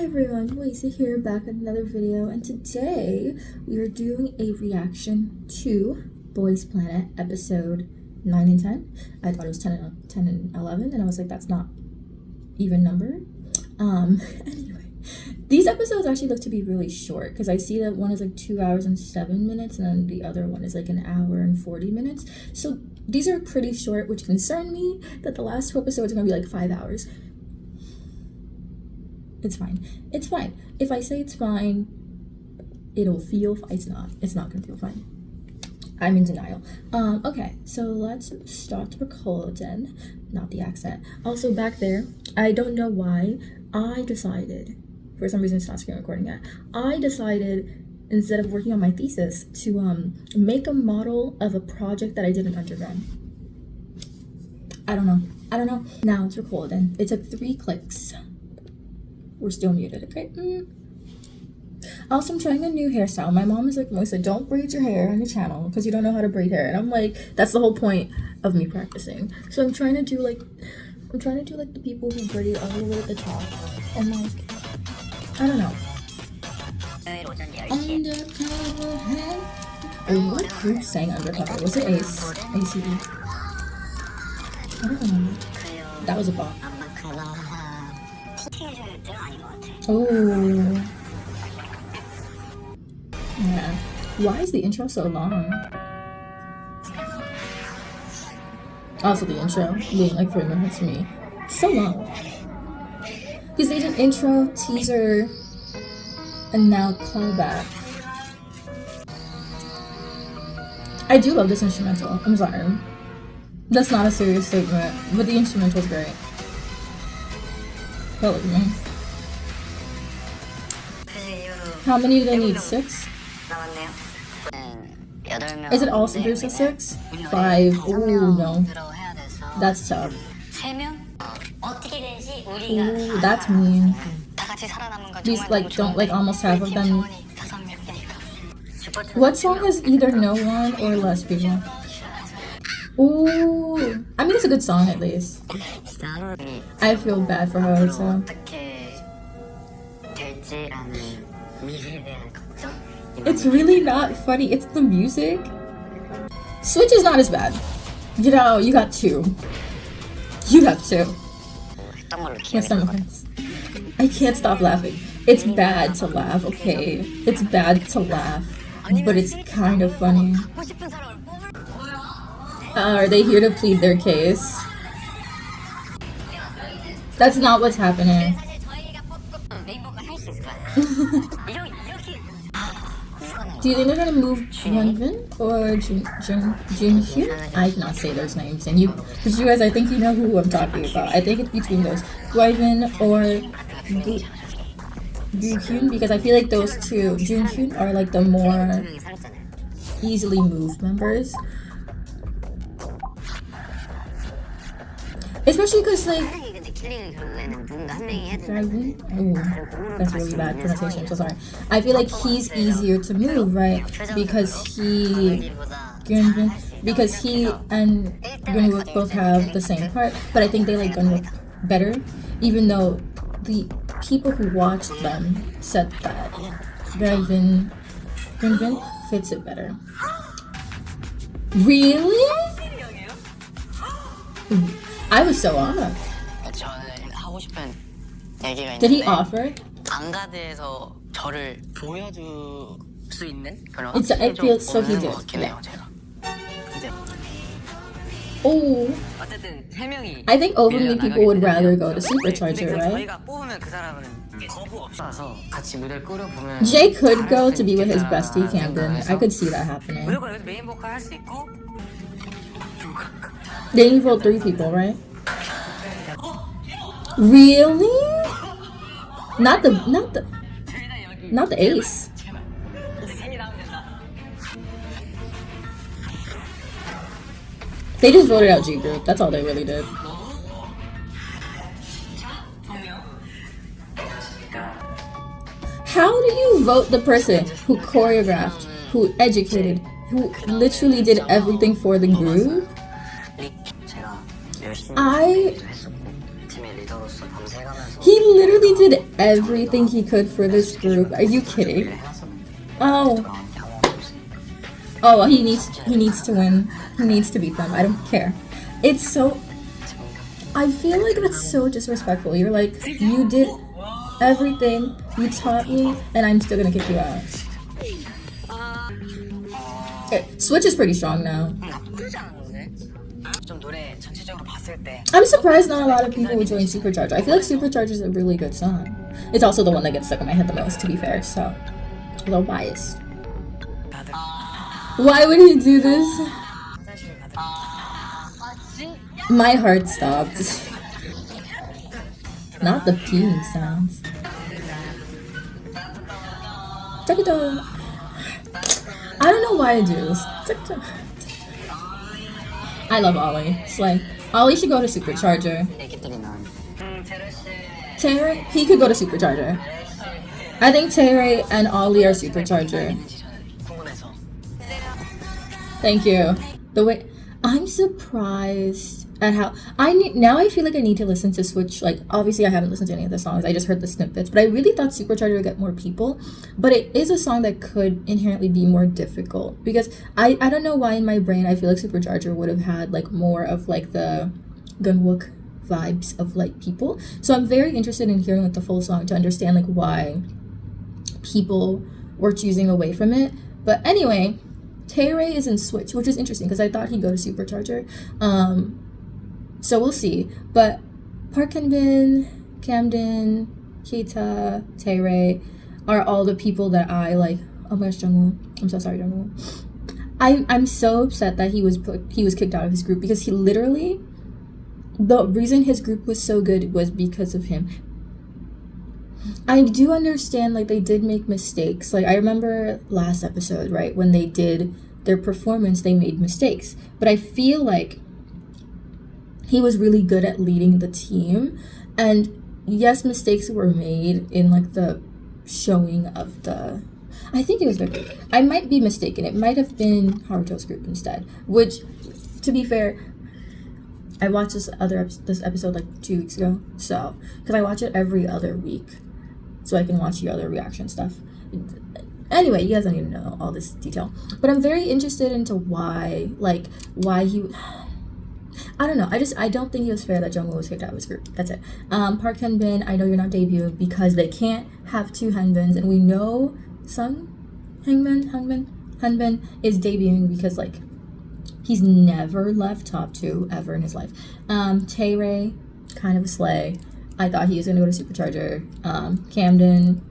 Hi everyone, Lisa here, back with another video, and today we are doing a reaction to Boys Planet episode 9 and 10. I thought it was 10 and 11, and I was like, that's not even number. Anyway, these episodes actually look to be really short, because I see that one is like 2 hours and 7 minutes, and then the other one is like an hour and 40 minutes. So these are pretty short, which concern me that the last two episodes are going to be like 5 hours. It's fine. It's fine. If I say it's fine, it'll feel fine. It's not gonna feel fine. I'm in denial. Okay, so let's start recording. Not the accent. Also back there, I don't know why, I decided, for some reason it's not screen recording yet, I decided instead of working on my thesis to make a model of a project that I did in undergrad. I don't know. Now it's recording. It took 3 clicks. We're still muted, okay? Also, I'm trying a new hairstyle. My mom is like, Melissa, don't braid your hair on your channel because you don't know how to braid hair. And I'm like, that's the whole point of me practicing. So I'm trying to do like the people who braid all the way at the top. And like, I don't know. Undercover head. What group sang Undercover? Was it Ace? ACE? I don't remember. That was a bop. Oh. Yeah. Why is the intro so long? Also the intro being like 3 minutes to me. So long. Because they did intro, teaser, and now callback. I do love this instrumental. I'm sorry. That's not a serious statement, but the instrumental's great. Look at me. How many do they need? 6? Is it also Bruce at 6? 5. Ooh, no. That's tough. Ooh, that's mean. These don't almost half of them. What song has either no one or less people? Ooh, I mean it's a good song at least. I feel bad for her, so. It's really not funny, it's the music. Switch is not as bad. You know, you got 2. You have 2. Yes, I can't stop laughing. It's bad to laugh, okay? It's bad to laugh, but it's kind of funny. Are they here to plead their case? That's not what's happening. Do you think they're gonna move Hyunbin or Junhyun? I cannot say those names, and you guys, I think you know who I'm talking about. I think it's between those, Hyunbin or Junhyun, because I feel like those two, Junhyun, are like the more easily moved members. Especially because like, ooh, that's really bad pronunciation, I'm so sorry. I feel like he's easier to move, right? Because he and Gunwook both have the same part, but I think they like Gunwook better, even though the people who watched them said that Gunvin fits it better. Really? I was so honored. Did he offer? It feels so he did. Yeah. Oh, I think over me people would rather go to Supercharger, right? Jay could go to be with his bestie Camden. I could see that happening. They didn't vote 3 people, right? Really? Not the Ace. They just voted out G Group. That's all they really did. How do you vote the person who choreographed, who educated, who literally did everything for the group? 열심히 I 준비도 했었고 팀의 리더로서 밤새가면서 he literally did everything he could for this group. Are you kidding? 준비를 해놨었는데 Oh. 강한 경험이 없으니까 Oh, he needs to win. He needs to beat them. I don't care. It's so I feel like that's so disrespectful. You're like, you did everything, you taught me, and I'm still gonna kick you out. Okay, Switch is pretty strong now. 나쁘지 않은데? 좀 노래 전체적으로 봤을 때 I'm surprised not a lot of people would join Supercharger. I feel like Supercharger is a really good song. It's also the one that gets stuck in my head the most, to be fair, so a little biased. 다들 Why would he do this? 화장실 가든 My heart stopped. Not the peeing sounds. Takata. I don't know why I do this. Takata. I love Ollie. Slay. Ollie should go to Supercharger. 애기들이 난 제르씨 Terry, he could go to Supercharger. I think Terry and Ollie are Supercharger. 있는지 저는 궁금해서 Thank you. The way I'm surprised at how now I feel like I need to listen to Switch. Like obviously I haven't listened to any of the songs. I just heard the snippets, but I really thought Supercharger would get more people. But it is a song that could inherently be more difficult because I don't know why in my brain I feel like Supercharger would have had like more of like the Gunwook vibes of like people. So I'm very interested in hearing like the full song to understand like why people were choosing away from it. But anyway, Taeray is in Switch, which is interesting because I thought he'd go to Supercharger. So we'll see. But Park Hanbin, Camden, Kita, Taeray are all the people that I like. Oh my gosh, Jungwoo. I'm so sorry, Jungwoo. I'm so upset that he was kicked out of his group because he literally, the reason his group was so good was because of him. I do understand like they did make mistakes. Like I remember last episode, right, when they did their performance, they made mistakes. But I feel like he was really good at leading the team. And yes, mistakes were made in like the showing of the, I think it was their group. I might be mistaken. It might have been Haruto's group instead. Which, to be fair, I watched this episode like 2 weeks ago. So, because I watch it every other week, so I can watch the other reaction stuff. Anyway, you guys don't need to know all this detail. But I'm very interested into why he. I don't know. I don't think it was fair that Jungwoo was kicked out of his group. That's it. Park Hanbin, I know you're not debuting because they can't have two Hanbins, and we know Hanbin is debuting because like he's never left top 2 ever in his life. Taeray, kind of a slay. I thought he was gonna go to Supercharger. Camden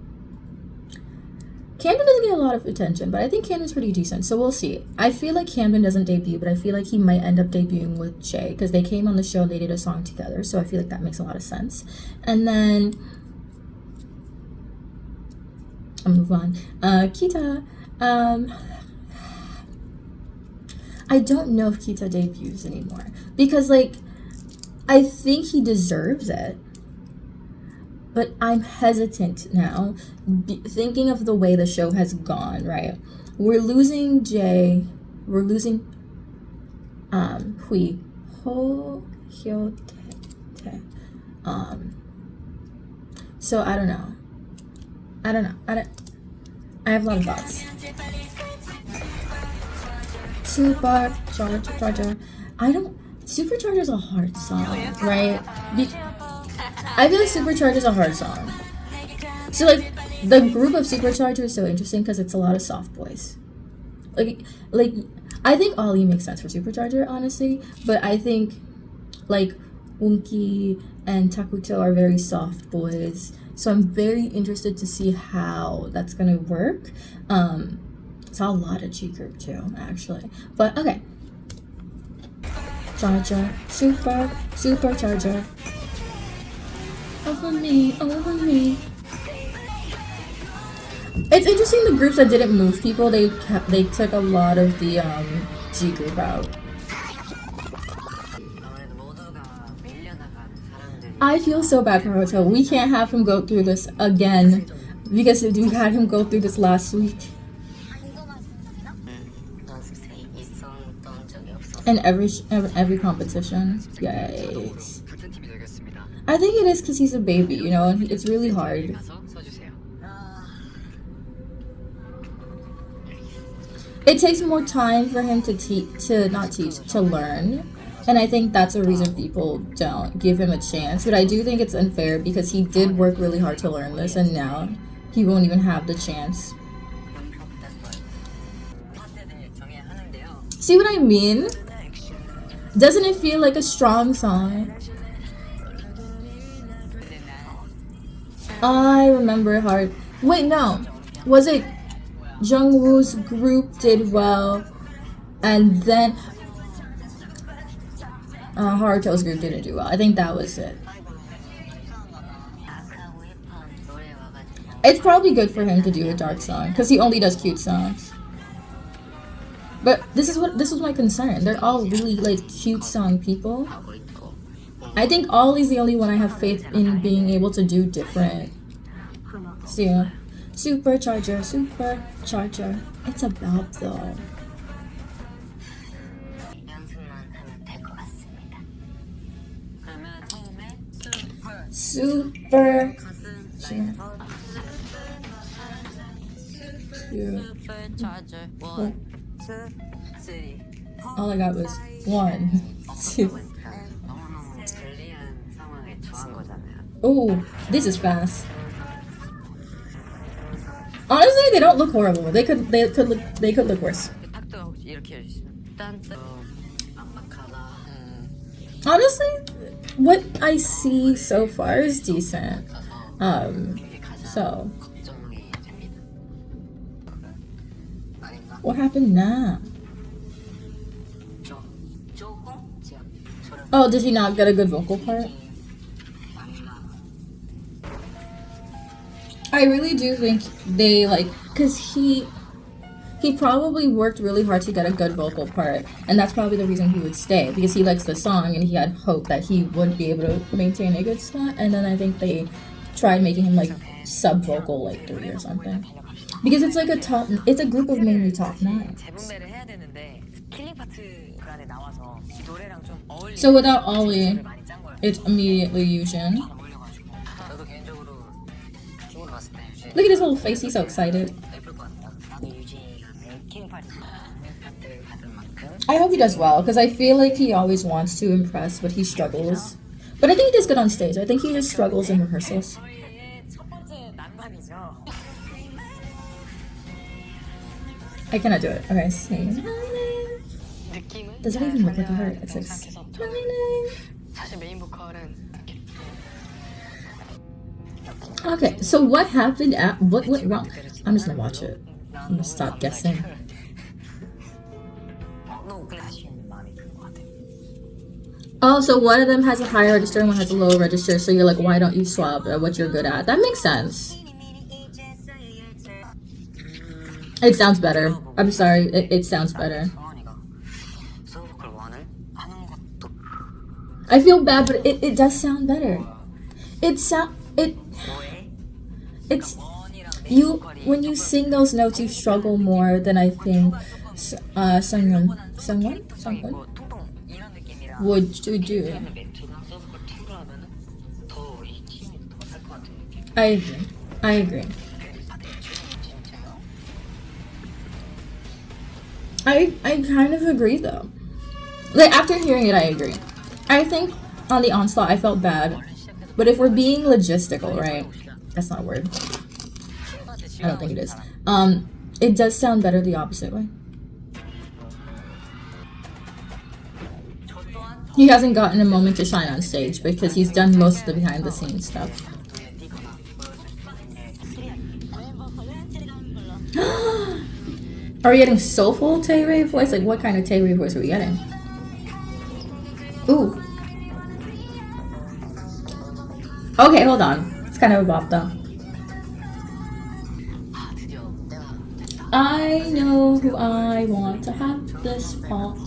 doesn't get a lot of attention, but I think Camden's pretty decent, so we'll see. I feel like Camden doesn't debut, but I feel like he might end up debuting with Jay because they came on the show and they did a song together, so I feel like that makes a lot of sense. And then I'll move on. Kita, I don't know if Kita debuts anymore because like I think he deserves it. But I'm hesitant now, thinking of the way the show has gone, right? We're losing Jay. We're losing Hui. Ho Hyo Te. So I don't know. I have a lot of thoughts. Supercharger. Supercharger's a hard song, right? I feel like Supercharger is a hard song. So like the group of Supercharger is so interesting because it's a lot of soft boys. Like I think Ollie makes sense for Supercharger, honestly, but I think like Unki and Takuto are very soft boys. So I'm very interested to see how that's gonna work. Saw a lot of G group too, actually. But okay. Charger, Supercharger. Over me. It's interesting the groups that didn't move people, they took a lot of the G group out. I feel so bad for Haruto. We can't have him go through this again because we had him go through this last week. in every competition. Yikes. 같은 팀이 되겠습니다. I think it is because he's a baby, you know, and it's really hard. 가서 써주세요. It takes more time for him to to learn. And I think that's a reason people don't give him a chance. But I do think it's unfair because he did work really hard to learn this, and now he won't even have the chance. See what I mean? Doesn't it feel like a strong song? I remember hard. Wait, no. Was it Jungwoo's group did well, and then Haruto's group didn't do well? I think that was it. It's probably good for him to do a dark song because he only does cute songs. But this was my concern. They're all really like cute song people. I think Ollie is the only one I have faith in being able to do different. So yeah. Supercharger. It's about though. Super. Supercharger. 1, 2, 3. All I got was 1, 2. 너무너무 불리한 상황에 처한 거잖아요. Oh, this is fast. Honestly, they don't look horrible. They could look worse. 탁도 이렇게 해주시면 딴 안막하다. Honestly, what I see so far is decent. So 걱정이 됩니다. what happened now? 조금 Oh, did he not get a good vocal part? I really do think they cause he probably worked really hard to get a good vocal part, and that's probably the reason he would stay, because he likes the song and he had hope that he would be able to maintain a good spot. And then I think they tried making him sub vocal 3 or something, because it's it's a group of mainly top 9. 재분배를 해야 되는데 킬링 파트 그 안에 나와서 노래랑 좀 어울리는 So without Ollie, 많이 짠 거예요. it's immediately Yushin. 잘 어울려가지고 저도 개인적으로 팀으로 봤을 때 Look at his whole face, he's so excited. 예쁠 것 같다. 나도 유지가 킬링 파트를 받을 만큼 I hope he does well, because I feel like he always wants to impress, but he struggles. But I think he does good on stage. I think he just struggles in rehearsals. 저희의 첫 번째 난관이죠. I cannot do it. Okay, sing. 느낌은 Does it even look like a heart? It's like 생각해서 사실 메인 보컬은 okay. So what happened what went wrong? I'm just gonna watch it. I'm gonna stop guessing. 너무 아쉬운 마음이 드는 것 같아요. Oh, so one of them has a high register and one has a low register. So you're like, why don't you swap what you're good at? That makes sense. It sounds better. I'm sorry. It sounds better. 성원이가 소보컬 1을 하는 것도 I feel bad, but it does sound better. It's you when you sing those notes, you struggle more than I think someone 통통 이런 느낌이라 would do. 멘트나 소보컬 2를 하면은 더이 팀이 더 살 것 같은 느낌. I agree. I kind of agree though. After hearing it, I agree. I think on the onslaught, I felt bad. But if we're being logistical, right? That's not a word. I don't think it is. It does sound better the opposite way. He hasn't gotten a moment to shine on stage because he's done most of the behind the scenes stuff. Are we getting soulful Taeray voice? What kind of Taeray voice are we getting? Ooh. Okay, hold on. It's kind of a bop though. I know who I want to have this spot.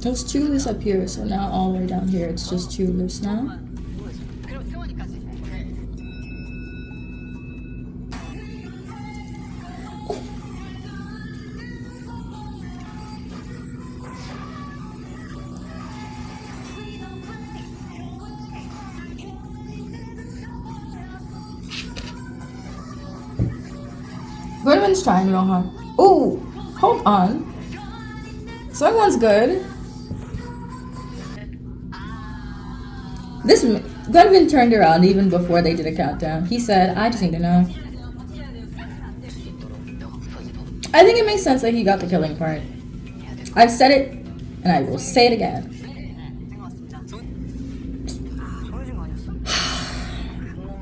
There's 2 loose up here, so now all the way down here it's just 2 loose now. Gunvin's trying real hard. Ooh, hold on. Someone's good. This Gunvin turned around even before they did a countdown. He said, "I just need to know." I think it makes sense that he got the killing part. I've said it, and I will say it again.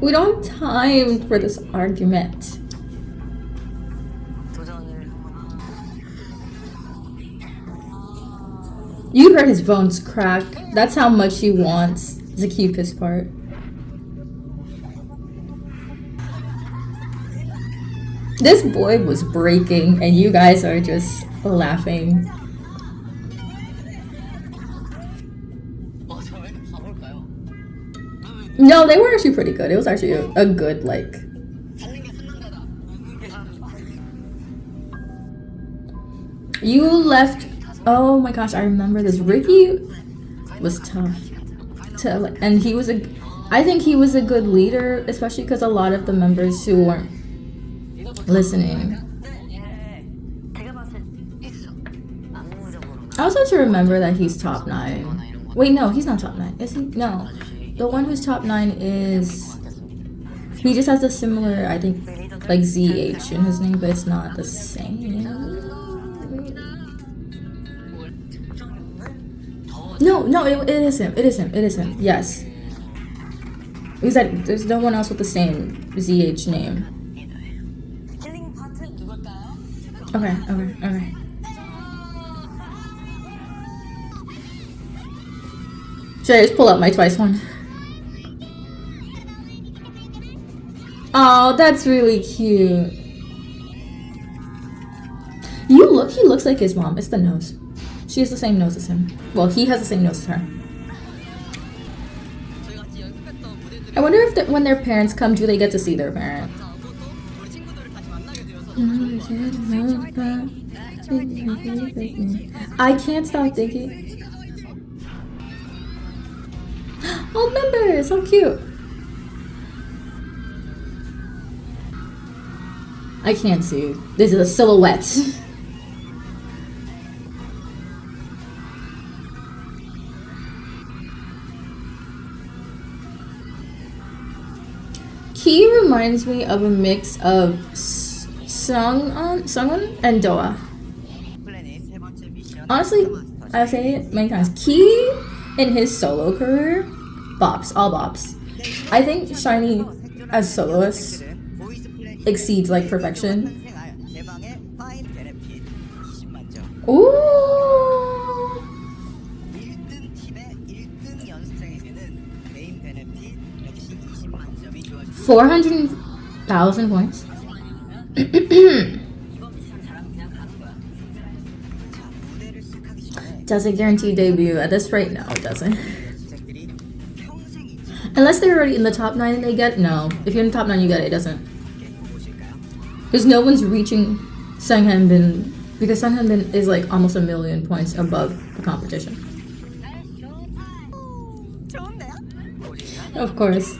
We don't have time for this argument. You heard his bones crack. That's how much he wants to keep his part. This boy was breaking, and you guys are just laughing. No, they were actually pretty good. It was actually a good, like... You left... Oh my gosh, I remember this. Ricky was tough. And he was I think he was a good leader, especially because a lot of the members who weren't listening. I also have to remember that he's top 9. Wait, no, he's not top 9. Is he? No. The one who's top 9 is... He just has a similar, I think, like ZH in his name, but it's not the same. No, it is him. It is him. Yes. Because there's no one else with the same ZH name. Okay. Should I just pull up my Twice one? Oh, that's really cute. He looks like his mom. It's the nose. She has the same nose as him. Well, he has the same nose as her. I wonder if when their parents come, do they get to see their parent? I can't stop thinking. Oh, members, so cute. I can't see. This is a silhouette. He reminds me of a mix of Sungwon and Doa. Honestly, I say it many times. Key in his solo career, bops, all bops. I think SHINee as soloist exceeds like perfection. Ooh. 400,000 points. Does it guarantee debut? At this rate, no, it doesn't. Unless they're already in the top 9 and they get no. If you're in the top 9, you get it. It doesn't. Because no one's reaching Sunghanbin, because Sunghanbin is like almost 1 million points above the competition. Of course.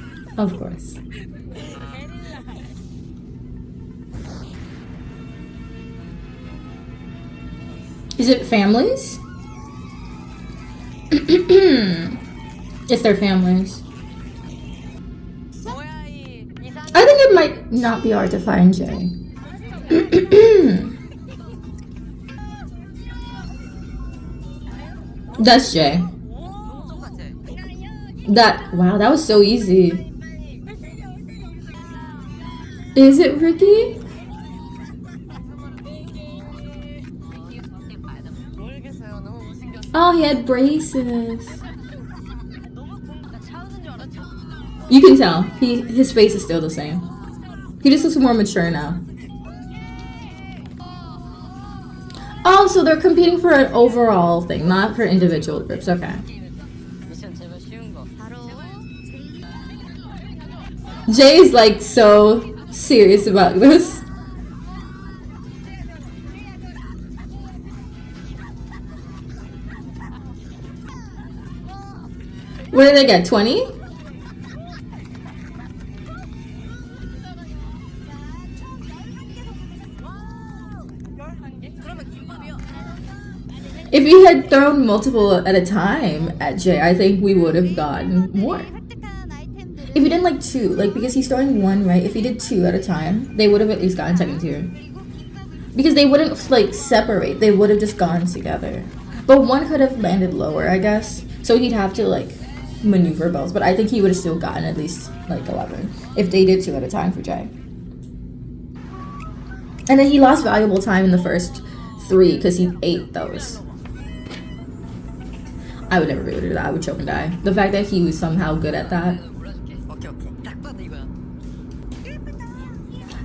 Is it families? It's their families. I think it might not be hard to find Jay. That's Jay. Wow, that was so easy. Is it Ricky? Oh, he had braces. You can tell. His face is still the same. He just looks more mature now. Oh, so they're competing for an overall thing, not for individual groups. Okay. Jay's like so serious about this. What did they get? 20? If he had thrown multiple at a time at Jay, I think we would have gotten more. If he did like two, like because he's throwing one, right? If he did two at a time, they would have at least gotten second tier. Because they wouldn't like separate, they would have just gone together. But one could have landed lower, I guess. So he'd have to like maneuver both. But I think he would have still gotten at least like 11 if they did two at a time for Jay. And then he lost valuable time in the first 3 because he ate those. I would never be able to do that. I would choke and die. The fact that he was somehow good at that.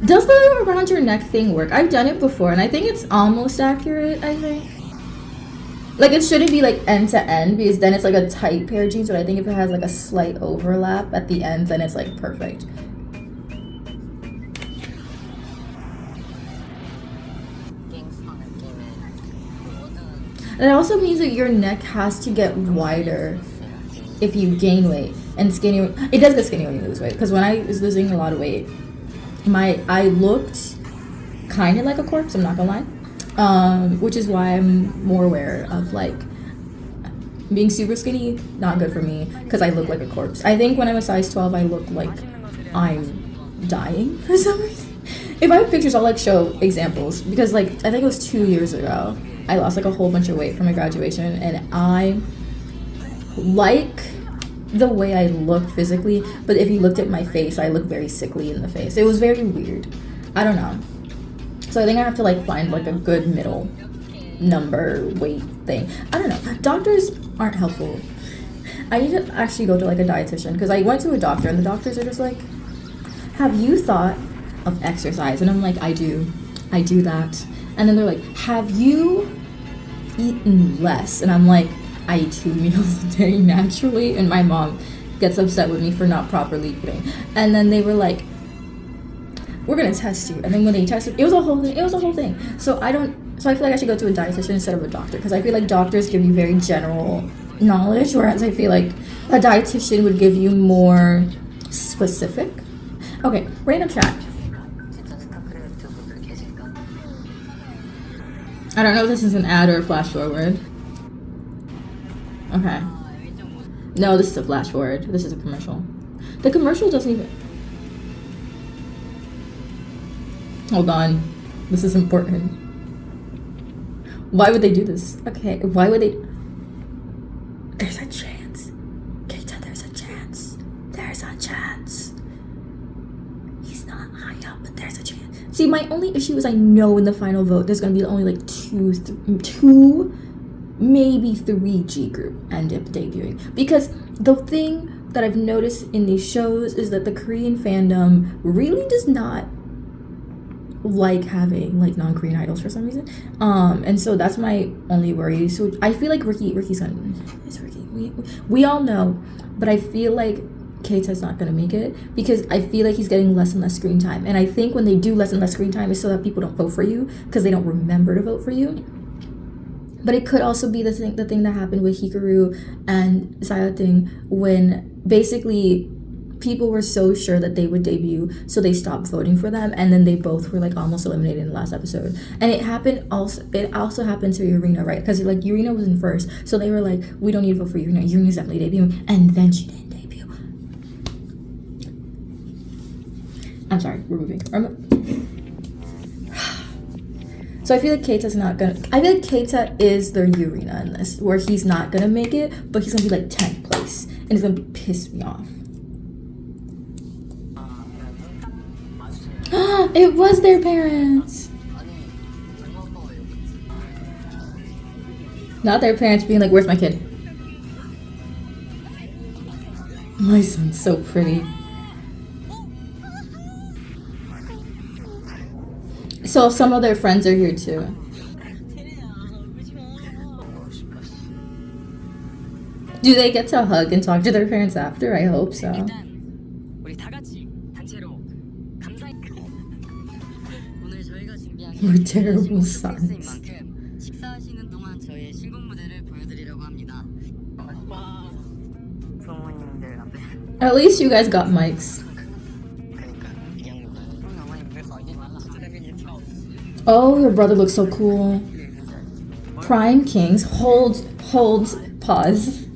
Does the around your neck thing work? I've done it before and I think it's almost accurate, I think. Like it shouldn't be like end to end because then it's like a tight pair of jeans, but I think if it has like a slight overlap at the ends, then it's like perfect. And it also means that your neck has to get wider if you gain weight. And skinny, it does get skinny when you lose weight. Because when I was losing a lot of weight, I looked kind of like a corpse, I'm not gonna lie. Which is why I'm more aware of like being super skinny, not good for me, because I look like a corpse. I think when I'm a size 12, I look like I'm dying for some reason. If I have pictures, I'll like show examples, because like I think it was 2 years ago, I lost like a whole bunch of weight from my graduation, and I like the way I look physically, but if you looked at my face, I look very sickly in the face. It was very weird. I don't know. So I think I have to like find like a good middle number weight thing. I don't know. Doctors aren't helpful. I need to actually go to like a dietitian, because I went to a doctor and the doctors are just like, have you thought of exercise? And I'm like, I do that. And then they're like, have you eaten less? And I'm like, I eat 2 meals a day naturally, and my mom gets upset with me for not properly eating. And then they were like, we're gonna test you. And then when they tested, it was a whole thing. So I feel like I should go to a dietitian instead of a doctor, because I feel like doctors give you very general knowledge, whereas I feel like a dietitian would give you more specific. Okay, random chat. I don't know if this is an ad or a flash forward. Okay. No, this is a flash forward. This is a commercial. The commercial doesn't even... Hold on. This is important. Why would they do this? Okay, why would they... There's a chance. Keita, there's a chance. There's a chance. He's not high up, but there's a chance. See, my only issue is I know in the final vote there's going to be only like two, maybe 3 G group end up debuting. Because the thing that I've noticed in these shows is that the Korean fandom really does not like having like non-Korean idols for some reason. And so that's my only worry. So I feel like Ricky's gonna... It's Ricky. We all know, but I feel like Keita's not gonna make it, because I feel like he's getting less and less screen time. And I think when they do less and less screen time, it's so that people don't vote for you, because they don't remember to vote for you. But it could also be the thing that happened with Hikaru and Sayating, when basically people were so sure that they would debut, so they stopped voting for them, and then they both were like almost eliminated in the last episode. And it also happened to Yurina, right? Because like Yurina was in first, so they were like, we don't need to vote for Yurina. Yurina's definitely debuting, and then she didn't debut. I'm sorry, we're moving. So I feel like Keita's not gonna... I feel like Keita is their Yurina in this, where he's not gonna make it, but he's gonna be like 10th place, and it's gonna piss me off. It was their parents. Not their parents being like, where's my kid? My son's so pretty. So some of their friends are here too. Do they get to hug and talk to their parents after? I hope so. We're terrible sons. At least you guys got mics. Oh, your brother looks so cool. Prime Kings. Hold, pause.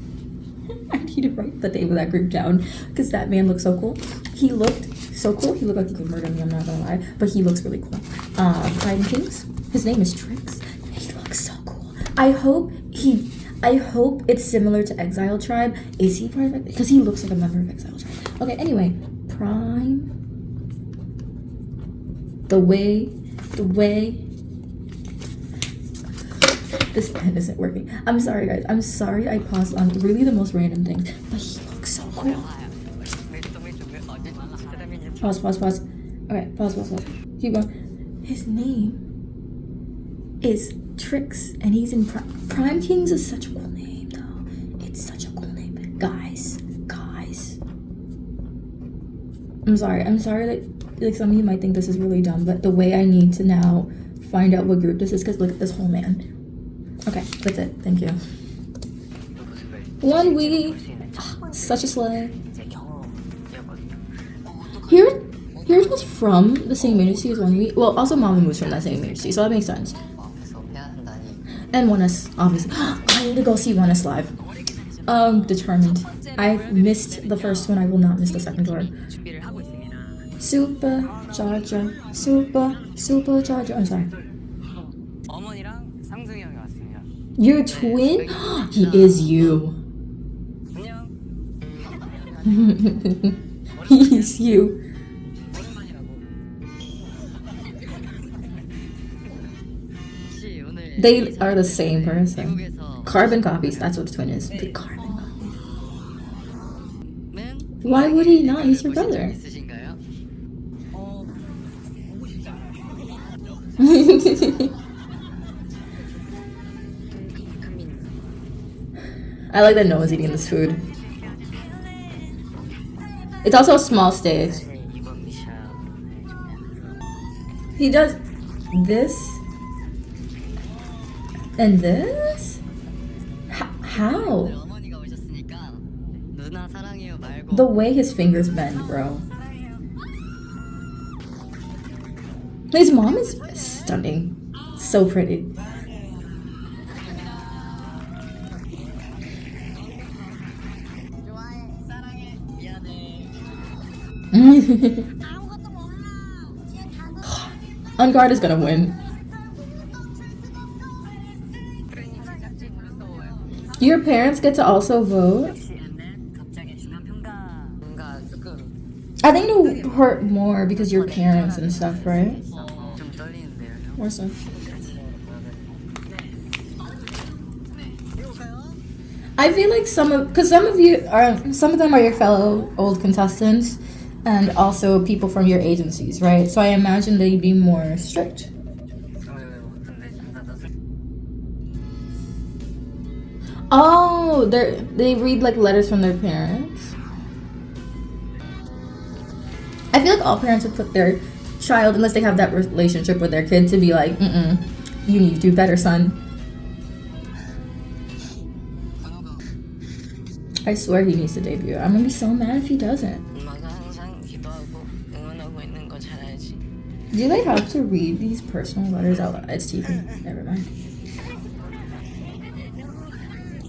I need to write the name of that group down because that man looked so cool. He looked so cool. He looked like he could murder me, I'm not gonna lie. But he looks really cool. Prime Kings. His name is Trix. He looks so cool. I hope it's similar to Exile Tribe. Is he part of it? Because he looks like a member of Exile Tribe. Okay, anyway. Prime. The way. This pen isn't working. I'm sorry, guys. I'm sorry I paused on really the most random things. But he looks so cool. Pause. Okay, pause. Keep going. His name is Trix, and he's in Prime Kings is such a cool name, though. It's such a cool name. Guys. I'm sorry that like some of you might think this is really dumb, but the way I need to now find out what group this is, because look at this whole man. Okay, that's it. Thank you. 1 week. Such a slay. Here's what's from the same agency as 1 week. Well, also Mamamoo from that same agency, so that makes sense. And 1S, obviously. I need to go see 1S live. Determined. I've missed the first one. I will not miss the second tour. Supercharger. I'm sorry. Your twin? He is you. He's you. They are the same person. Carbon copies, that's what a twin is. The carbon copies. Why would he not? He's your brother. I like that no one's eating this food. It's also a small stage. He does this and this? How? The way his fingers bend, bro. His mom is stunning. So pretty. On Guard is gonna win. Do your parents get to also vote? I think it'll hurt more because your parents and stuff, right? More so. I feel like some of them are your fellow old contestants, and also people from your agencies, right? So I imagine they'd be more strict. Oh, they read like letters from their parents. I feel like all parents would put their child, unless they have that relationship with their kid, to be like, you need to do better, son. I swear he needs to debut. I'm gonna be so mad if he doesn't. Do they have to read these personal letters out loud? It's TV. Never mind.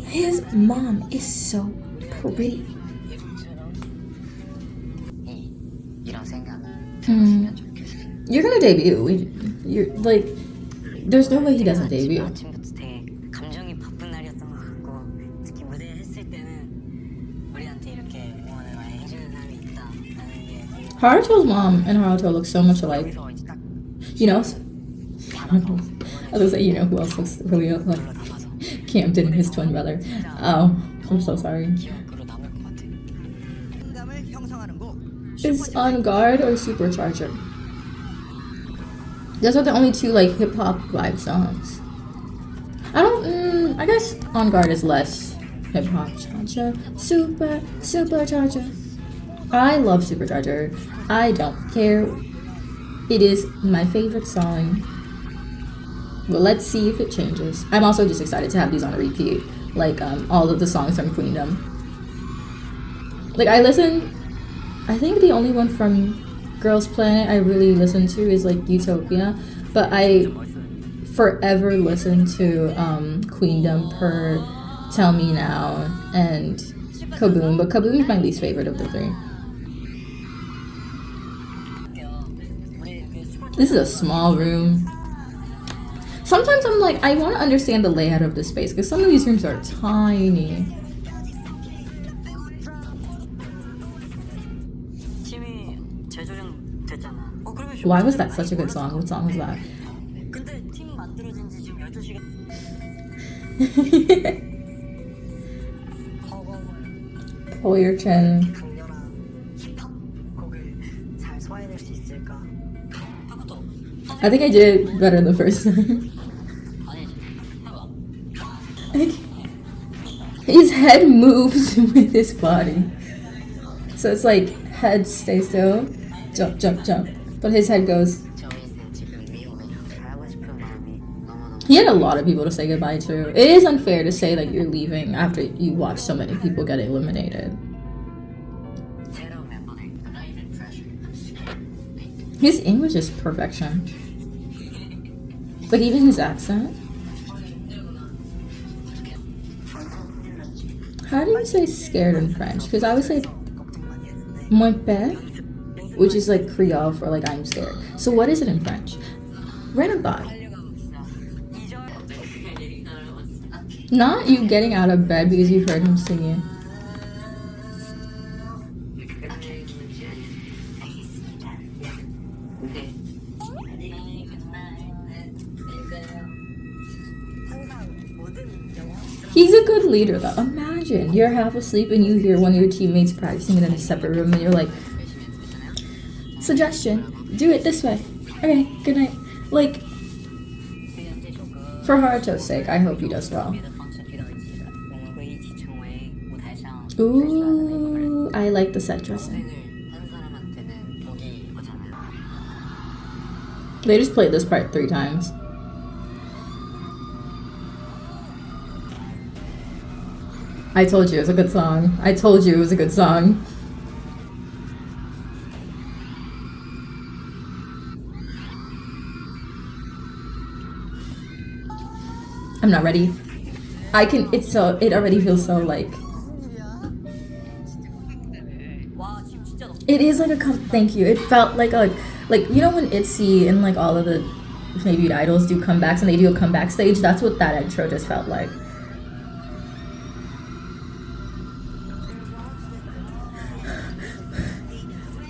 His mom is so pretty. You're gonna debut. You're like, there's no way he doesn't debut. Haruto's mom and Haruto look so much alike. You know, I was gonna say, you know who else looks really like Camden and his twin brother. Oh, I'm so sorry. Is On Guard or Supercharger? Those are the only two like hip hop vibe songs. I guess On Guard is less hip hop. Supercharger. I love Supercharger. I don't care. It is my favorite song. Well, let's see if it changes. I'm also just excited to have these on a repeat. Like all of the songs from Queendom. Like I think the only one from Girls Planet I really listen to is like Utopia. But I forever listen to Queendom per Tell Me Now and Kaboom, but Kaboom is my least favorite of the three. This is a small room. Sometimes I'm like, I want to understand the layout of the space because some of these rooms are tiny. Why was that such a good song? What song was that? Pull your chin. I think I did better the first time. His head moves with his body. So it's like head stay still, jump, jump, jump. But his head goes. He had a lot of people to say goodbye to. It is unfair to say that you're leaving after you watch so many people get eliminated. His English is perfection. Like even his accent. How do you say scared in French? Because I would say mon père, which is like Creole for like I'm scared. So what is it in French? Random thought. Not you getting out of bed because you've heard him singing. He's a good leader though. Imagine you're half asleep and you hear one of your teammates practicing in a separate room and you're like, suggestion, do it this way. Okay, good night. Like, for Haruto's sake, I hope he does well. Ooh, I like the set dressing. They just played this part 3 times. I told you it was a good song. I told you it was a good song. I'm not ready. It already feels so like. It is like a thank you. It felt like you know when ITZY and like all of the maybe idols do comebacks and they do a comeback stage. That's what that intro just felt like.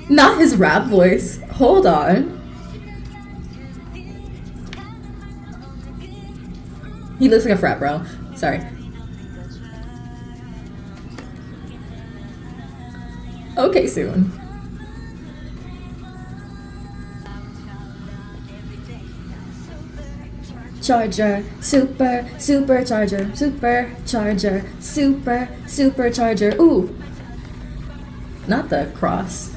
Not his rap voice. Hold on. He looks like a frat bro. Sorry. Okay, soon. Charger, supercharger, supercharger. Ooh. Not the cross.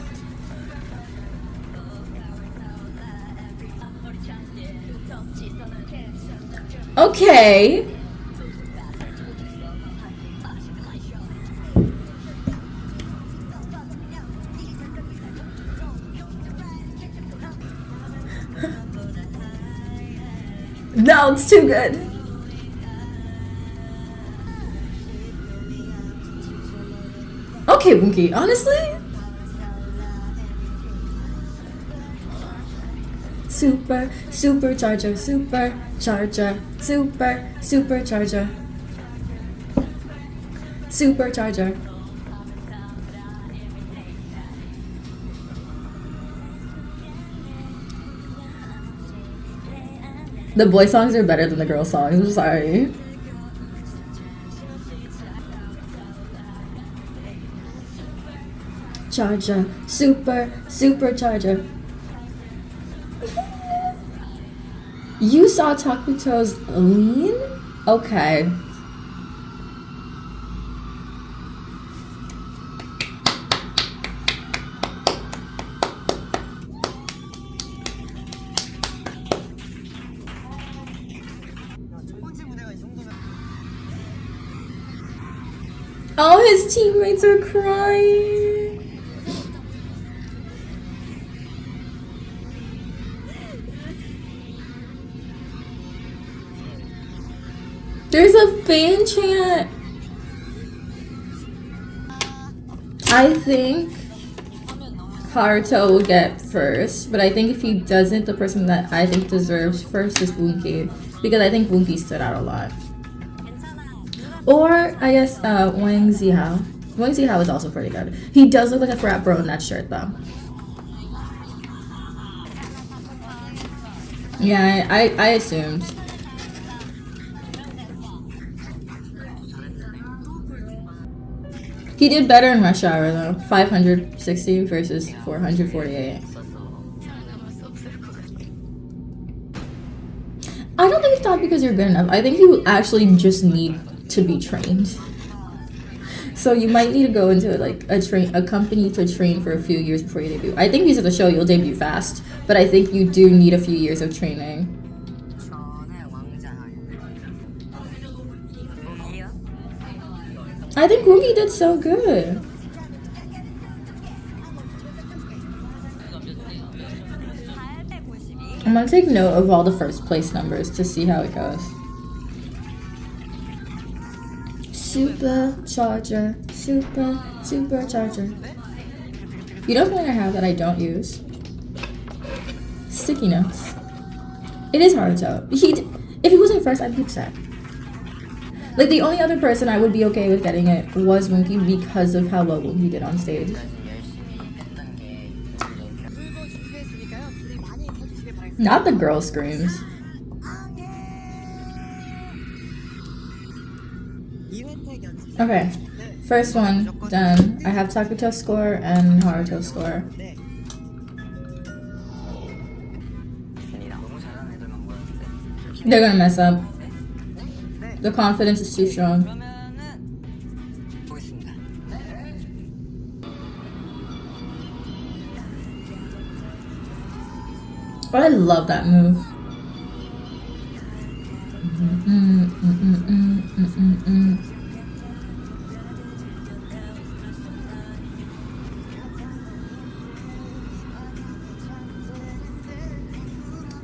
Okay. No, it's too good. Okay, Wookie, honestly? Supercharger, supercharger. The boy songs are better than the girl songs. I'm sorry. Charger, supercharger. You saw Takuto's lean? Okay. All his teammates are crying. There's a fan chant. I think Haruto will get first, but I think if he doesn't, the person that I think deserves first is Bunki, because I think Bunki stood out a lot. Or I guess Wang Zihao. Wang Zihao is also pretty good. He does look like a frat bro in that shirt though. Yeah, I assumed. He did better in Rush Hour though. 560 versus 448. I don't think it's not because you're good enough. I think you actually just need to be trained. So you might need to go into like a company to train for a few years before you debut. I think because of the show you'll debut fast, but I think you do need a few years of training. I think Woogie did so good. I'm gonna take note of all the first place numbers to see how it goes. Supercharger, supercharger. You know something I have that I don't use? Sticky notes. It is Haruto. If he wasn't first, I'd be upset. Like, the only other person I would be okay with getting it was Wookie because of how well Wookie did on stage. Not the girl screams. Okay, first one done. I have Takuto score and Haruto score. They're gonna mess up. The confidence is too strong. But I love that move.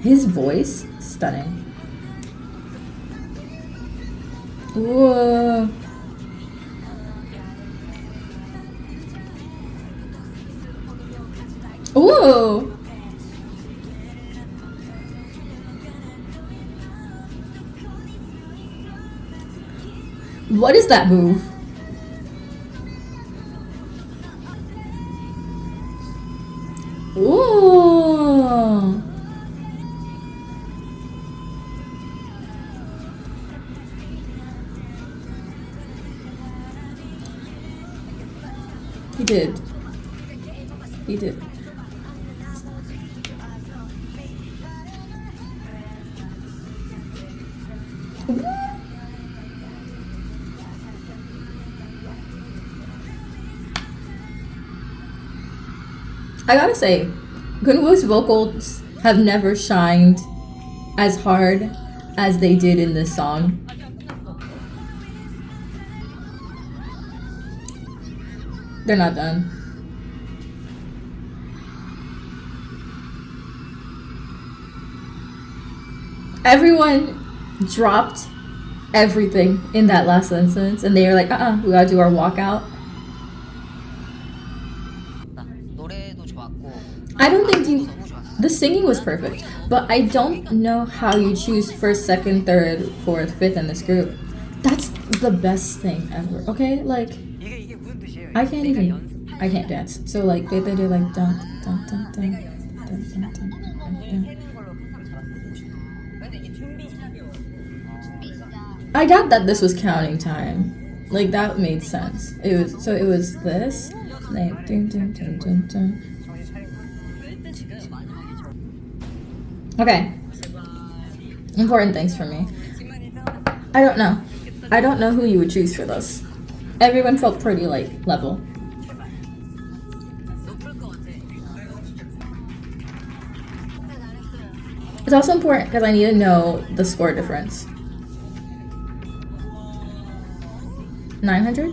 His voice, stunning. Whoa. Ooh. What is that move? Ooh. He did. He did. I gotta say, Gunwoo's vocals have never shined as hard as they did in this song. They're not done. Everyone dropped everything in that last sentence and they were like, we gotta do our walkout. I don't think the singing was perfect, but I don't know how you choose first, second, third, fourth, fifth in this group. That's the best thing ever, okay? Like, I can't dance. So like they did like dun dun dun dun dun dun dun dun. I got that this was counting time. Like that made sense. It was this. Like dun dun dun dun dun. Okay. Important things for me. I don't know. I don't know who you would choose for this. Everyone felt pretty like level. It's also important because I need to know the score difference. 900?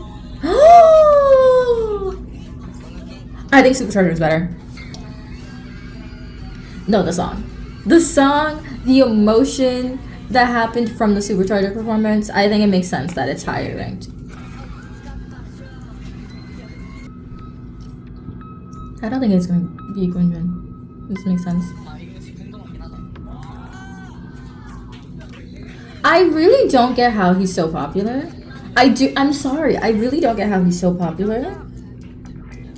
I think Supercharger is better. No, the song. The song, the emotion, that happened from the Supercharger performance, I think it makes sense that it's higher ranked. I don't think it's gonna be Gunjin. This makes sense. I really don't get how he's so popular. I'm sorry. I really don't get how he's so popular.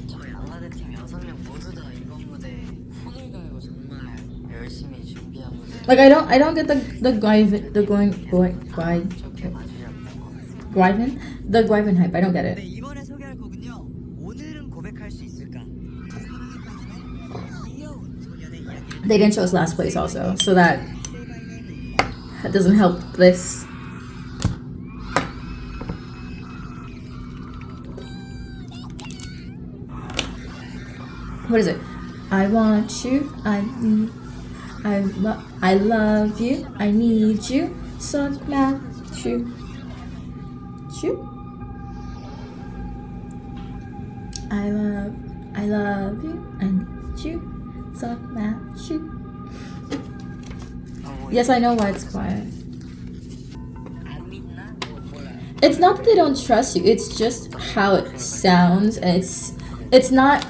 저희 알라드 팀 6명 모두 다 이번 무대 혼을 가요. 정말 열심히 준비한 무대. Like I don't get the Gwyvin hype. I don't get 네, it. 이번에 소개할 곡은요. 오늘은 고백할 수 있을까? 귀여운 소년의 이야기를 They didn't show us last place also, so that doesn't help this. What is it? I want you, I love you, I need you, suck my shoe. I love you, I need you, suck my shoe. Yes, I know why it's quiet. 안 믿나? 몰라. It's not that they don't trust you, it's just how it sounds, and it's not.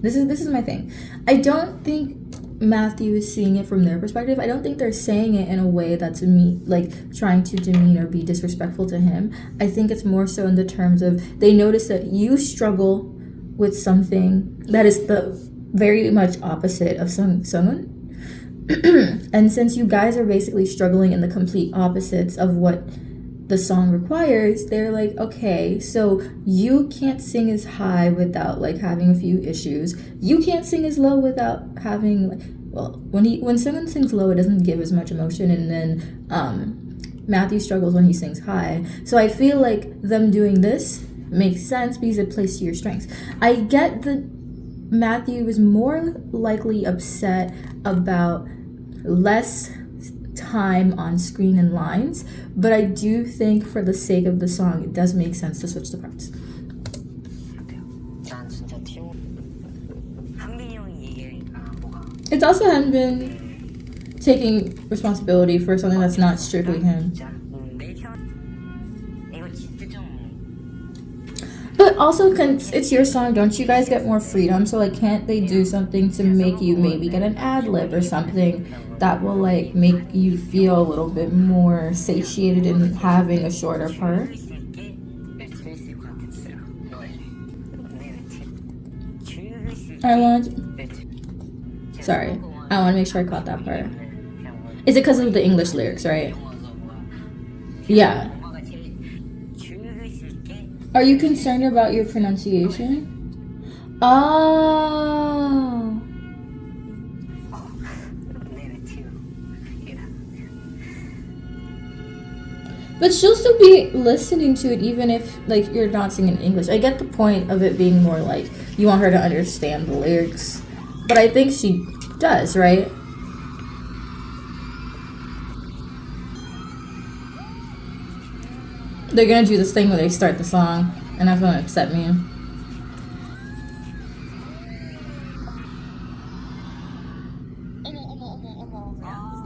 This is my thing. I don't think Matthew is seeing it from their perspective. I don't think they're saying it in a way that's like trying to demean or be disrespectful to him. I think it's more so in the terms of they notice that you struggle with something that is the very much opposite of Sungun. And since you guys are basically struggling in the complete opposites of what the song requires, they're like, okay, so you can't sing as high without like having a few issues. You can't sing as low without having like, well, when someone sings low, it doesn't give as much emotion, and then Matthew struggles when he sings high. So I feel like them doing this makes sense because it plays to your strengths. I get that Matthew is more likely upset about less time on screen and lines, but I do think for the sake of the song, it does make sense to switch the parts. 난 진짜 팀 한빈이 형이 얘기하니까 뭐가 It's also Hanbin taking responsibility for something that's not strictly him. 진짜 내 편. 이거 진짜 좀 But also, it's your song, don't you guys get more freedom? So like, can't they do something to make you maybe get an ad lib or something that will like make you feel a little bit more satiated in having a shorter part? 재밌을 것 같았어요. 노래. I want. Sorry, I want to make sure I caught that part. Is it because of the English lyrics, right? Yeah. Are you concerned about your pronunciation? Oh. But she'll still be listening to it even if like you're not singing English. I get the point of it being more like you want her to understand the lyrics. But I think she does, right? They're gonna do this thing where they start the song, and that's gonna upset me.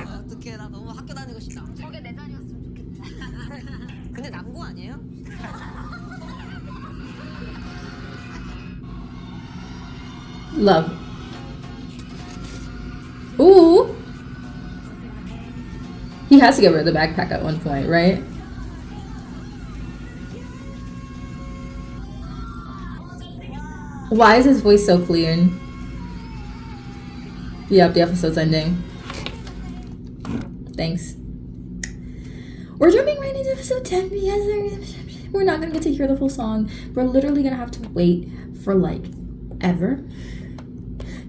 어떡해, 나 너무 학교 다니고 싶다. 저게 내 자리였으면 좋겠다. 근데 남고 아니에요? Love. Ooh. He has to get rid of the backpack at one point, right? Why is his voice so clear? Yep, the episode's ending. Thanks. We're jumping right into episode 10 because we're not gonna get to hear the full song. We're literally gonna have to wait for like ever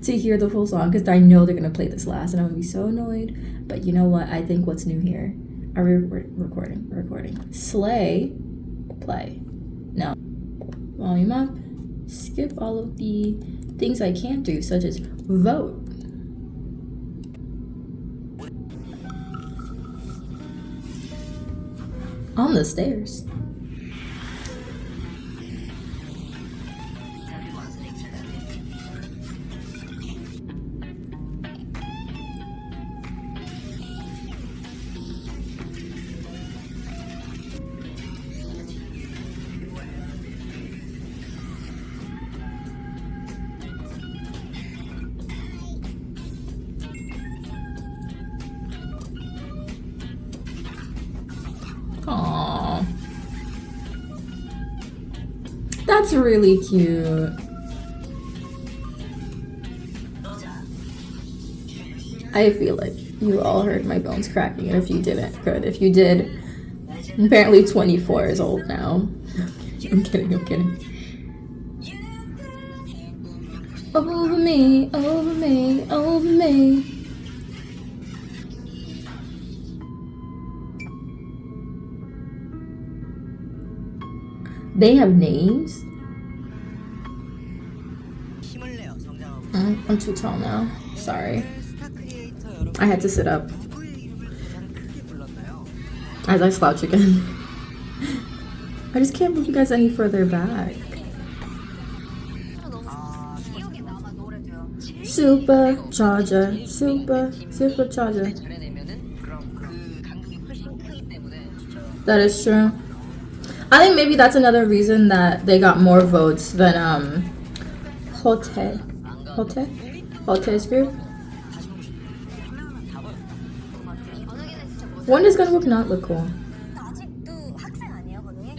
to hear the full song because I know they're gonna play this last and I'm gonna be so annoyed. But you know what? I think what's new here. Are we recording? We're recording. Slay. Play. No. Volume up. Skip all of the things I can't do, such as vote. On the stairs. Aww. That's really cute. I feel like you all heard my bones cracking, and if you didn't, good. If you did, apparently 24 is old now. I'm kidding, I'm kidding. Over me, over me, over me. They have names? 힘을 내요 성장하고 I'm too tall now. Sorry. 스타 크리에이터 여러분 I had to sit up 누구의 이름을 가장 크게 불렀나요? as I slouch again. I just can't move you guys any further back. 너무 기억에 남아 노래도요. Supercharger, supercharger. 잘해내면은 그럼 그 간극이 훨씬 크기 때문에 진짜 That is true. I think maybe that's another reason that they got more votes than Hote's group. 어느 게는 진짜 뭐 When does gonna look not look cool? 아직도 학생 아니에요, 건우이?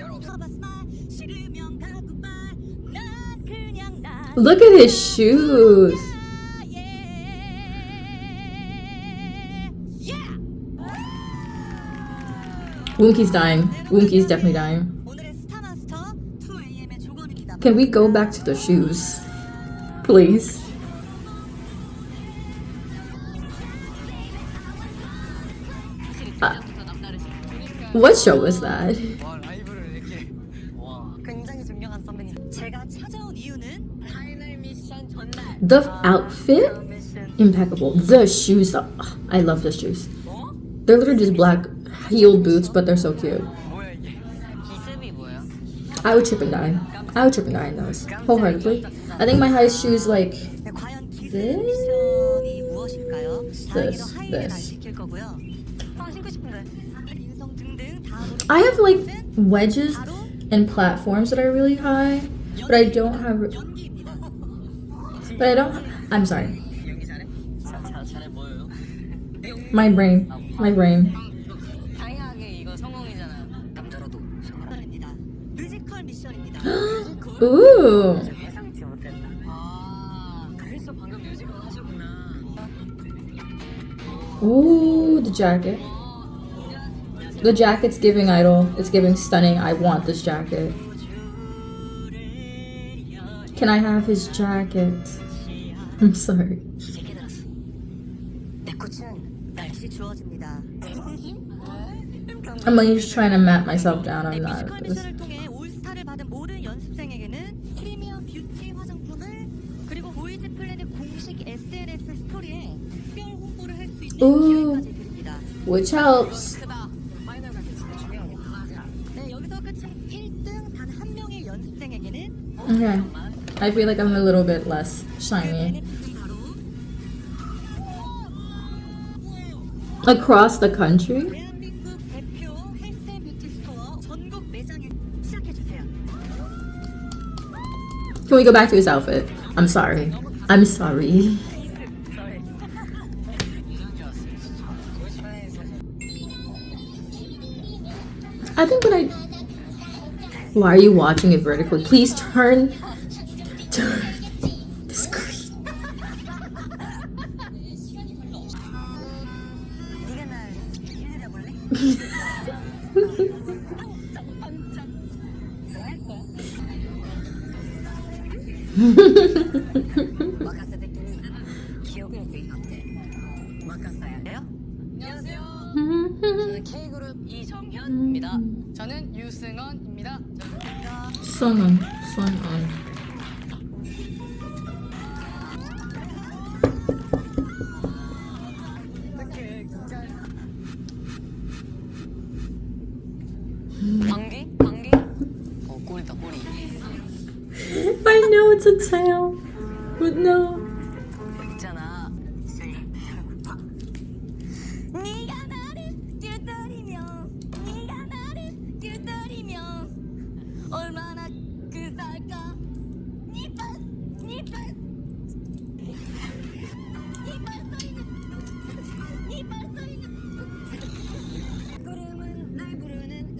Look at his shoes. Woonki's dying. Woonki's definitely dying. 오늘의 스타마스터 2AM의 조건입니다. Can we go back to the shoes? Please. What show was that? 와 라이브를 이렇게 와 굉장히 존경한 선배님. 제가 찾아온 이유는 파이널 미션 전날 The outfit? Impeccable. The shoes. I love the shoes. They're literally just black heeled boots, but they're so cute. 뭐야 이게 기습이 뭐예요? I would trip and die. I would trip and die in those. Wholeheartedly. I think my highest shoes like 네, 과연 기술 This? 미션이 무엇일까요? 다행히도 하이힐을 안 this. 시킬 거고요. 아 신고 싶은데. 인성 등등 다음으로 I have like wedges and platforms that are really high, but I don't have. 연기입니다. But I don't. I'm sorry. 연기 잘해? 잘해 보여요 My brain. My brain. 당연하게 이거 성공이잖아요 남자라도 미션입니다. 뮤지컬 미션입니다. Ooh. 예상치 못했다 아 그래서 방금 뮤지컬 하셨구나 Ooh, the jacket. The jacket's giving idol. It's giving stunning. I want this jacket. Can I have his jacket? I'm sorry. 이제 들었어. 내 꽃은 날씨 주어집니다. I'm like just trying to map myself down. I'm not. 뮤지컬 미션을 통해 올스타를 받은 모든 연습생에게는 프리미엄 뷰티 화장품을 그리고 보이즈 플랜의 공식 SNS 스토리에 특별 홍보를 할 수 있는 Ooh. 기회까지 드립니다. Which helps. 크다 파이널 같은 진짜 중요한 거 네, 여기서 끝은 1등 단 한 명의 연습생에게는 Okay. I feel like I'm a little bit less shiny. 베네핏은 바로 Across the country? 대한민국 대표 헬스 뷰티 스토어 전국 매장에 시작해주세요. Can we go back to his outfit? I'm sorry. I'm sorry. I think when I. Why are you watching it vertically? Please turn the screen. 네가 날 기다려볼래? 마카세 데키니 기억을 되게 마카사야요? 안녕하세요 저는 K그룹 이정현입니다 저는 유승원입니다 Sun on. 방귀? 꼬리다 꼬리 I know it's a tail, but no. 있잖아 네가 나를 뛸떨이며 네가 나를 뛸떨이며 얼마나 그살까 네 발소리는 구름은 날 부르는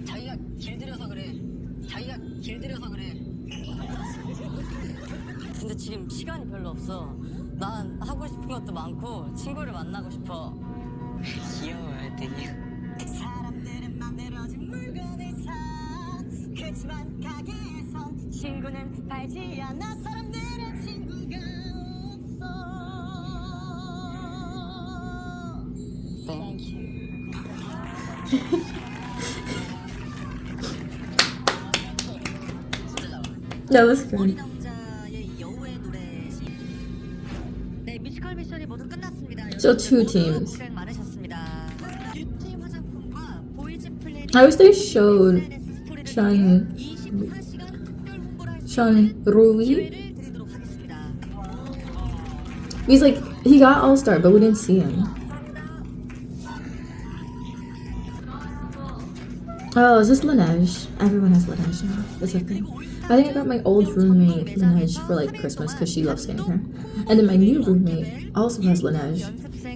자기가 길들여서 그래. 자기가 길들여서 그래. 근데 지금 시간이 별로 없어. 난 하고 싶은 것도 많고 친구를 만나고 싶어. 귀여워 애들이. 사람들은 만들어진 물건을 사. 그치만 가게에선 친구는 팔지 않아. 사람들은 친구가 없어. Thank you. That was 머리 good. 남자의 여우의 노래. 네, 뮤지컬 미션이 모두 끝났습니다. So two 모두 teams. 고생 많으셨습니다. 뷰티 화장품과 보이즈 플래닛 I wish they showed SNS 스토리를 Sean- 통해 24시간 특별 홍보를 할수 Sean 있는 Rui. 기회를 드리도록 하겠습니다. He's like, he got All-Star, but we didn't see him. Oh, is this Laneige? Everyone has Laneige now. That's a thing. I think I got my old roommate Laneige for like Christmas because she loves skincare. And then my new roommate also has Laneige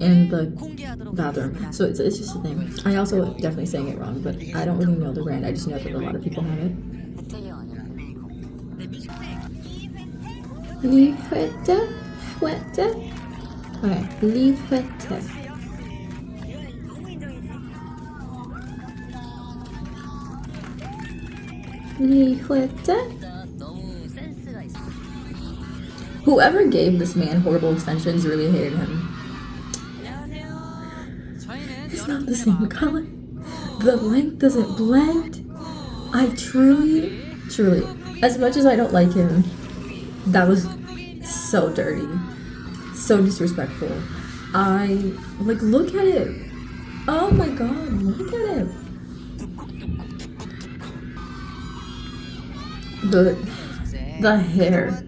in the bathroom. So it's just a thing. I also definitely saying it wrong, but I don't really know the brand. I just know that a lot of people have it. 혜택이 아니라 메이크업. Li Huete? Huete? Okay, Li Huete. Li Huete? 너무 센스가 있어. Whoever gave this man horrible extensions really hated him. It's not the same color. The length doesn't blend. I truly, as much as I don't like him, that was so dirty. So disrespectful. Look at it. Oh my god, look at it. The hair.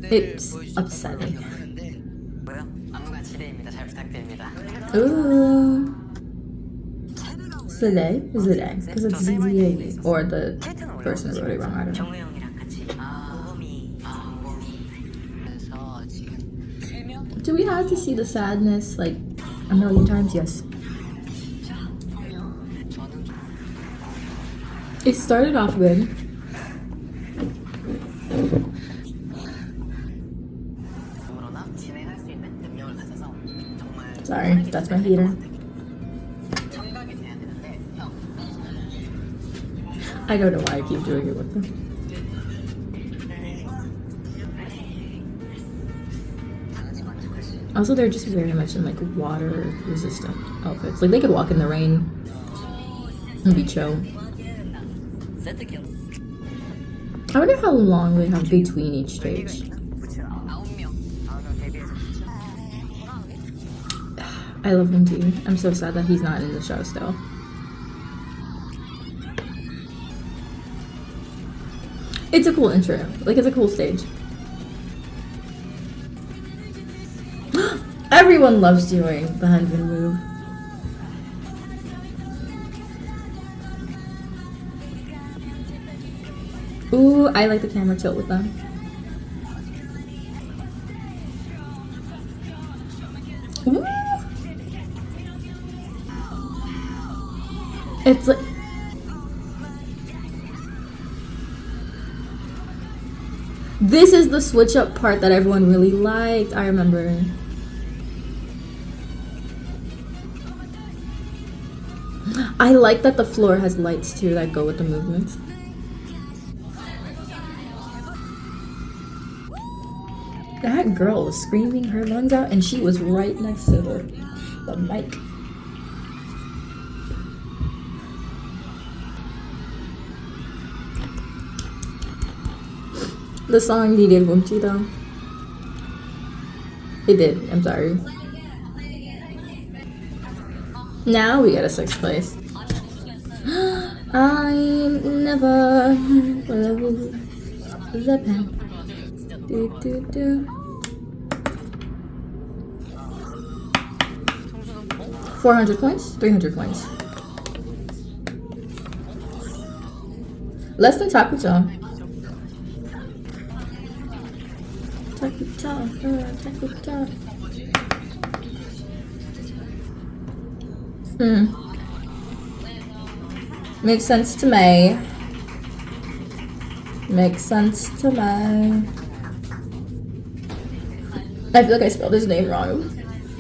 It's upsetting. 뭐요? 안무가 지대입니다. 잘 부탁드립니다. Ooh. Zide? Zide. Because it's ZDA. Or the person who wrote it wrong, I don't know. 정우 형이랑 같이 모범이. 그래서 지금 3명? Do we have to see the sadness like a million times? Yes. 저는 It started off good. 그러나 진행할 수 있는 능력을 가져서 정말 Sorry, that's my heater. 청각이 돼야 되는데 형 I don't know why I keep doing it with them. 다 같이 만족할 수 있는 Also, they're just very much in like water resistant outfits. Like they could walk in the rain and be chill. 세트 기억. I wonder how long they have between each stage. 9명 데뷔해서 I love him too. I'm so sad that he's not in the show still. It's a cool intro. Like, it's a cool stage. Everyone loves doing the Hanbin move. Ooh, I like the camera tilt with them. Ooh. It's like this is the switch up part that everyone really liked. I remember. I like that the floor has lights too that go with the movements. That girl was screaming her lungs out and she was right next to the mic. The song needed Wumchi though. It did, I'm sorry. Now we get a 6th place. I never lose the pen. Do, do, do. 400 points? 300 points. Less than Takuta. Takuta. Hmm. Makes sense to me. Makes sense to me. I feel like I spelled his name wrong.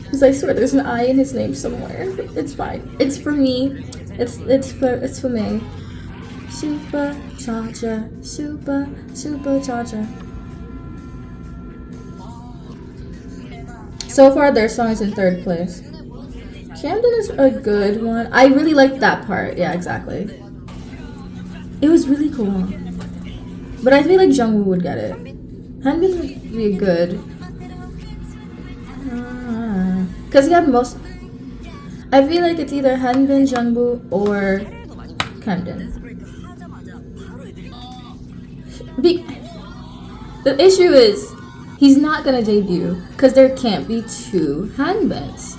Because I swear there's an I in his name somewhere. It's fine. It's for me. It's for me. Supercharger. Supercharger. So far their song is in 3rd place. Camden is a good one. I really liked that part. Yeah, exactly. It was really cool. But I feel like Jungwoo would get it. Hanbin would be good. Because he had most... I feel like it's either Hanbin, Jungwoo, or Camden. The issue is, he's not gonna debut, because there can't be 2 Hanbins.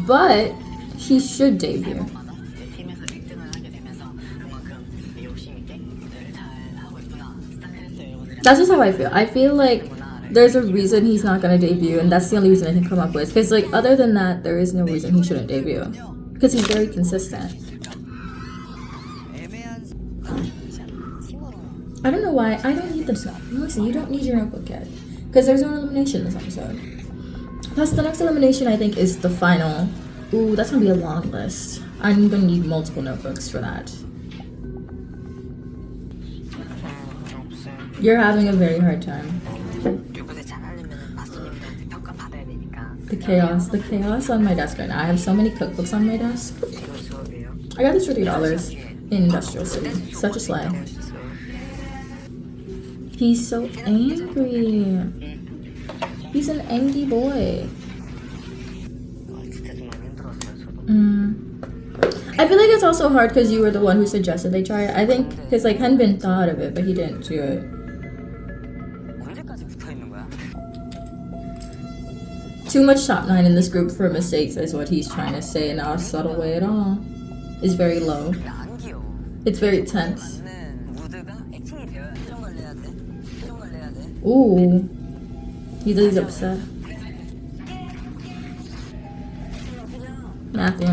But he should debut. That's just how I feel. I feel like there's a reason he's not gonna debut, and that's the only reason I can come up with. Because like other than that, there is no reason he shouldn't debut. Because he's very consistent. I don't know why. I don't need this now. Listen, you don't need your notebook yet. Because there's no elimination this episode. Plus, the next elimination I think is the final. Ooh, that's gonna be a long list. I'm gonna need multiple notebooks for that. You're having a very hard time. The chaos on my desk right now. I have so many cookbooks on my desk. I got this for $3 in Industrial City. Such a slay. He's so angry. He's an angry boy. I feel like it's also hard because you were the one who suggested they try it. I think because like Hanbin thought of it, but he didn't do it. Too much top 9 in this group for mistakes is what he's trying to say, not a subtle way at all. It's very low. It's very tense. Ooh. He's upset. Matthew.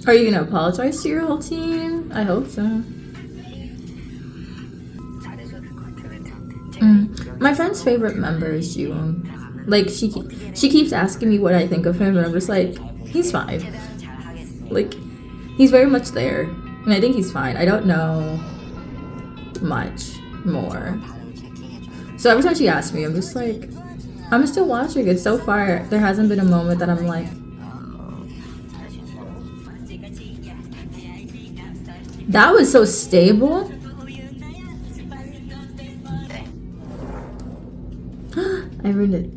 Are you gonna apologize to your whole team? I hope so. My friend's favorite member is Jiwoong. Like she keeps asking me what I think of him, and I'm just like, he's fine. Like, he's very much there, and I think he's fine. I don't know much more. So every time she asks me, I'm just like, I'm still watching it. So far, there hasn't been a moment that I'm like, that was so stable. I ruined it.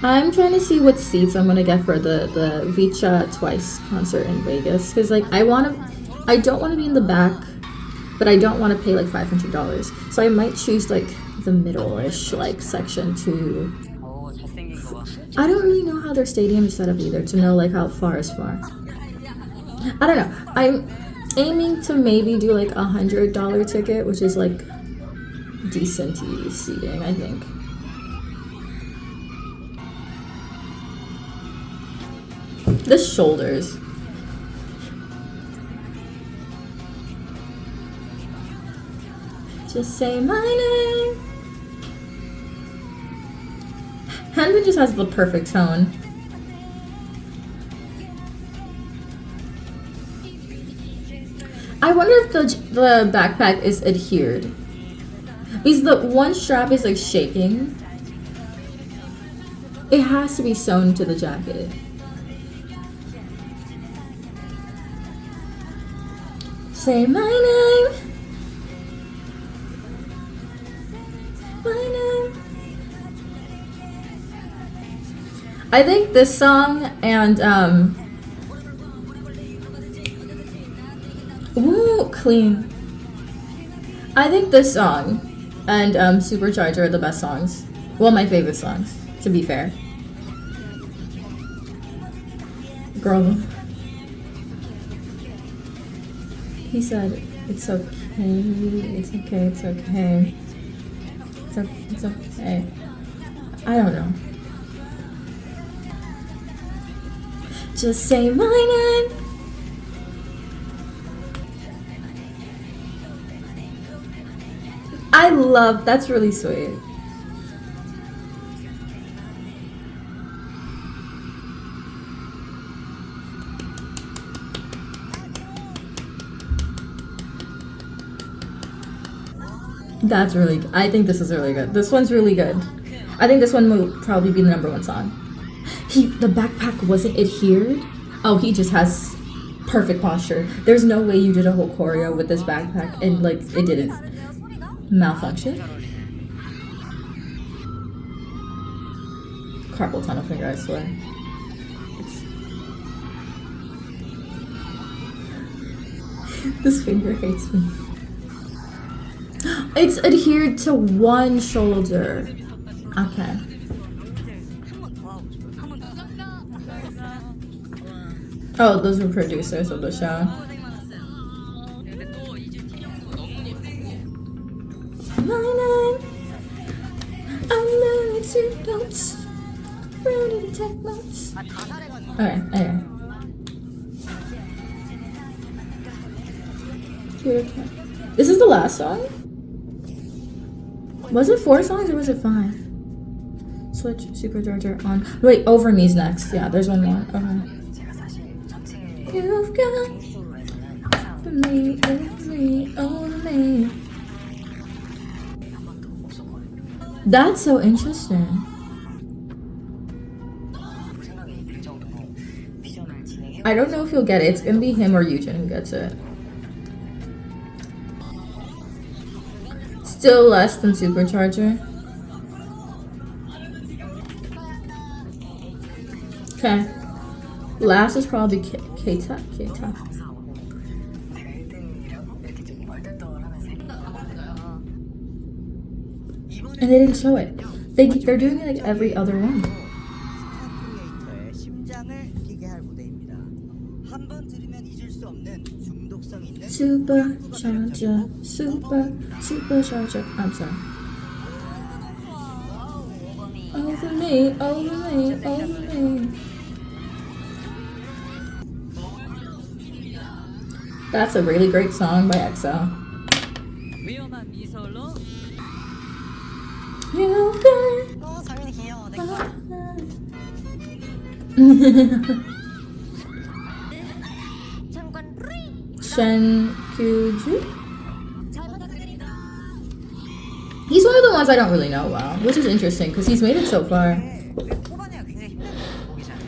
I'm trying to see what seats I'm gonna get for the Vicha Twice concert in Vegas. Cause like I don't want to be in the back, but I don't want to pay like $500. So I might choose like the middle-ish like section to. I don't really know how their stadium is set up either to know like how far is far. I don't know. I'm aiming to maybe do like $100 ticket, which is like decent seating, I think. The shoulders. Just say my name. Hanbin just has the perfect tone. I wonder if the backpack is adhered. Because the one strap is like shaking. It has to be sewn to the jacket. Say my name. My name. I think this song and ooh, clean. I think this song and Supercharger are the best songs. Well, my favorite songs, to be fair. Girl. He said, it's okay, it's okay, it's okay. It's okay. I don't know. Just say my name. I love, that's really sweet. That's really, I think this is really good. This one's really good. I think this one will probably be the #1 song. The backpack wasn't adhered. Oh, he just has perfect posture. There's no way you did a whole choreo with this backpack and like it didn't malfunction. Carpal tunnel finger, I swear. This finger hates me. It's adhered to one shoulder. Okay. Oh, those were producers of the show. My name, I'm learning to notes. Ready to take notes. Okay, okay. This is the last song? Was it 4 songs or was it 5? Switch, supercharger on. Wait, Over Me's next. Yeah, there's one more. Okay. You've got for me, over me, over me. That's so interesting. I don't know if you'll get it. It's gonna be him or Eugen who gets it. Still less than Supercharger. Okay. Last is probably Keita. And they didn't show it. They're doing it like every other one. 크리에이터의 심장을 뛰게 할 무대입니다. 한 번 들으면 잊을 수 없는 중독성 있는 Supercharger, supercharger. I'm sorry. Over me, over me, over me. That's a really great song by EXO. 위험한 미소로 You've got 어 장민이 귀여워 내 거. 잠깐 Shen Kyuju? He's one of the ones I don't really know well, which is interesting because he's made it so far. 초반이가 굉장히 힘든 거 보기 전에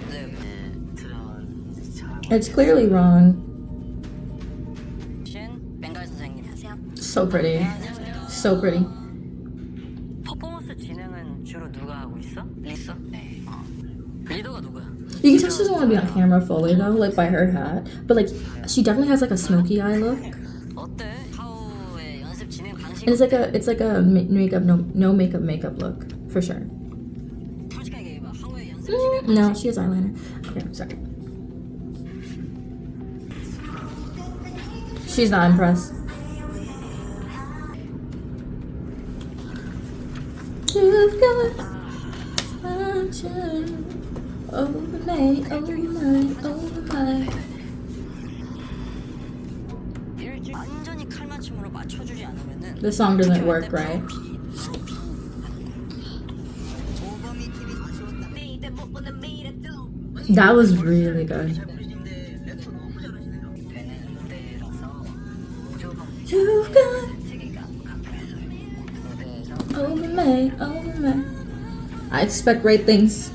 It's clearly wrong. 신 벵갈 선생님 안녕하세요. So pretty. So pretty. 퍼포먼스 진행은 주로 누가 하고 있어? 리서? 네. 리더가 누구야? You can tell she doesn't want to be on camera fully though, like by her hat. But like, she definitely has like a smoky eye look. 어때? 하우의 연습 진행 방식. And it's like a makeup, no makeup look, for sure. 솔직하게 얘기해봐. 하우의 연습 진행 No, she has eyeliner. Okay, sorry. She's not impressed. You've got sunshine over me, over me, over me. 일주일 완전히 칼맞춤으로 맞춰주지 않으면은 The song doesn't work right. 오버미 TV 아쉬웠다. That was really good. You've got over me, over me. I expect great things.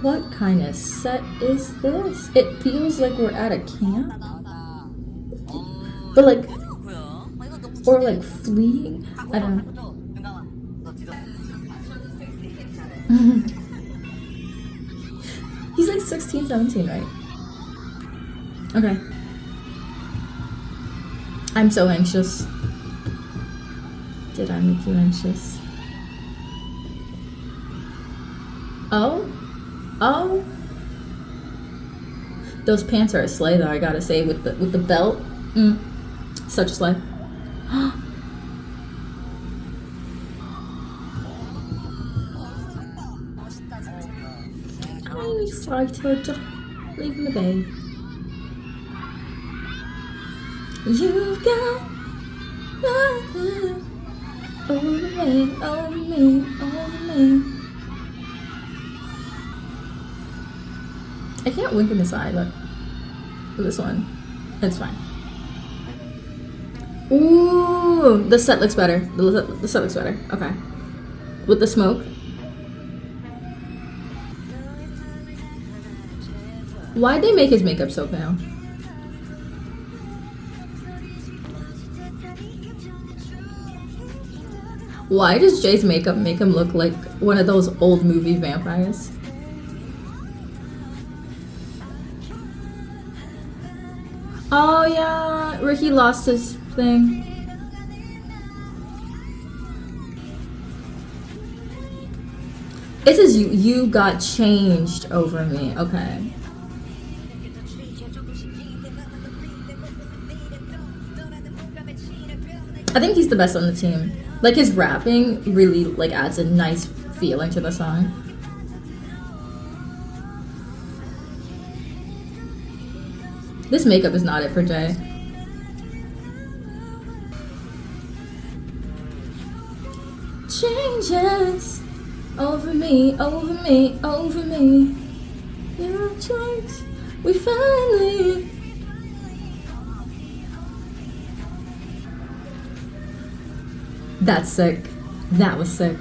What kind of set is this? It feels like we're at a camp. But like, or like fleeing. I don't know. He's like 16, 17, right? Okay. I'm so anxious. Did I make you anxious? Oh? Oh? Those pants are a slay though, I gotta say, with the belt. Such a slay. I'm excited. Leave me be. You've got over me, over me, over me. I can't wink in this eye, but for this one, it's fine. Ooh, the set looks better. The set looks better. Okay. With the smoke. Why'd they make his makeup so pale? Why does Jay's makeup make him look like one of those old movie vampires? Oh yeah, Ricky lost his thing. It says you got changed over me. Okay. I think he's the best on the team. Like his rapping really like adds a nice feeling to the song. This makeup is not it for Jay. Changes over me, over me, over me. You're right. We finally. That's sick. That was sick.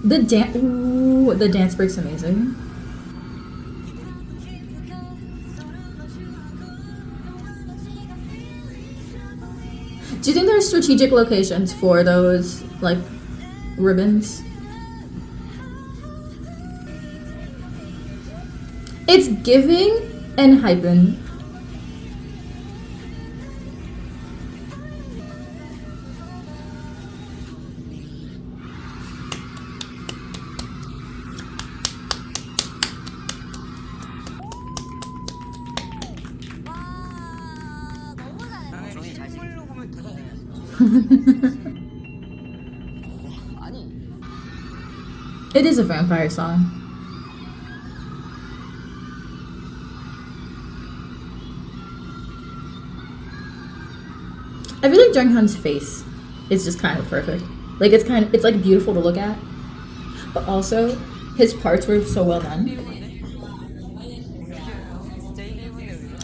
The dance break's amazing. Do you think there are strategic locations for those like ribbons? It's giving and hyping. It is a vampire song. I feel like Junghyun's face is just kind of perfect. Like it's like beautiful to look at, but also his parts were so well done.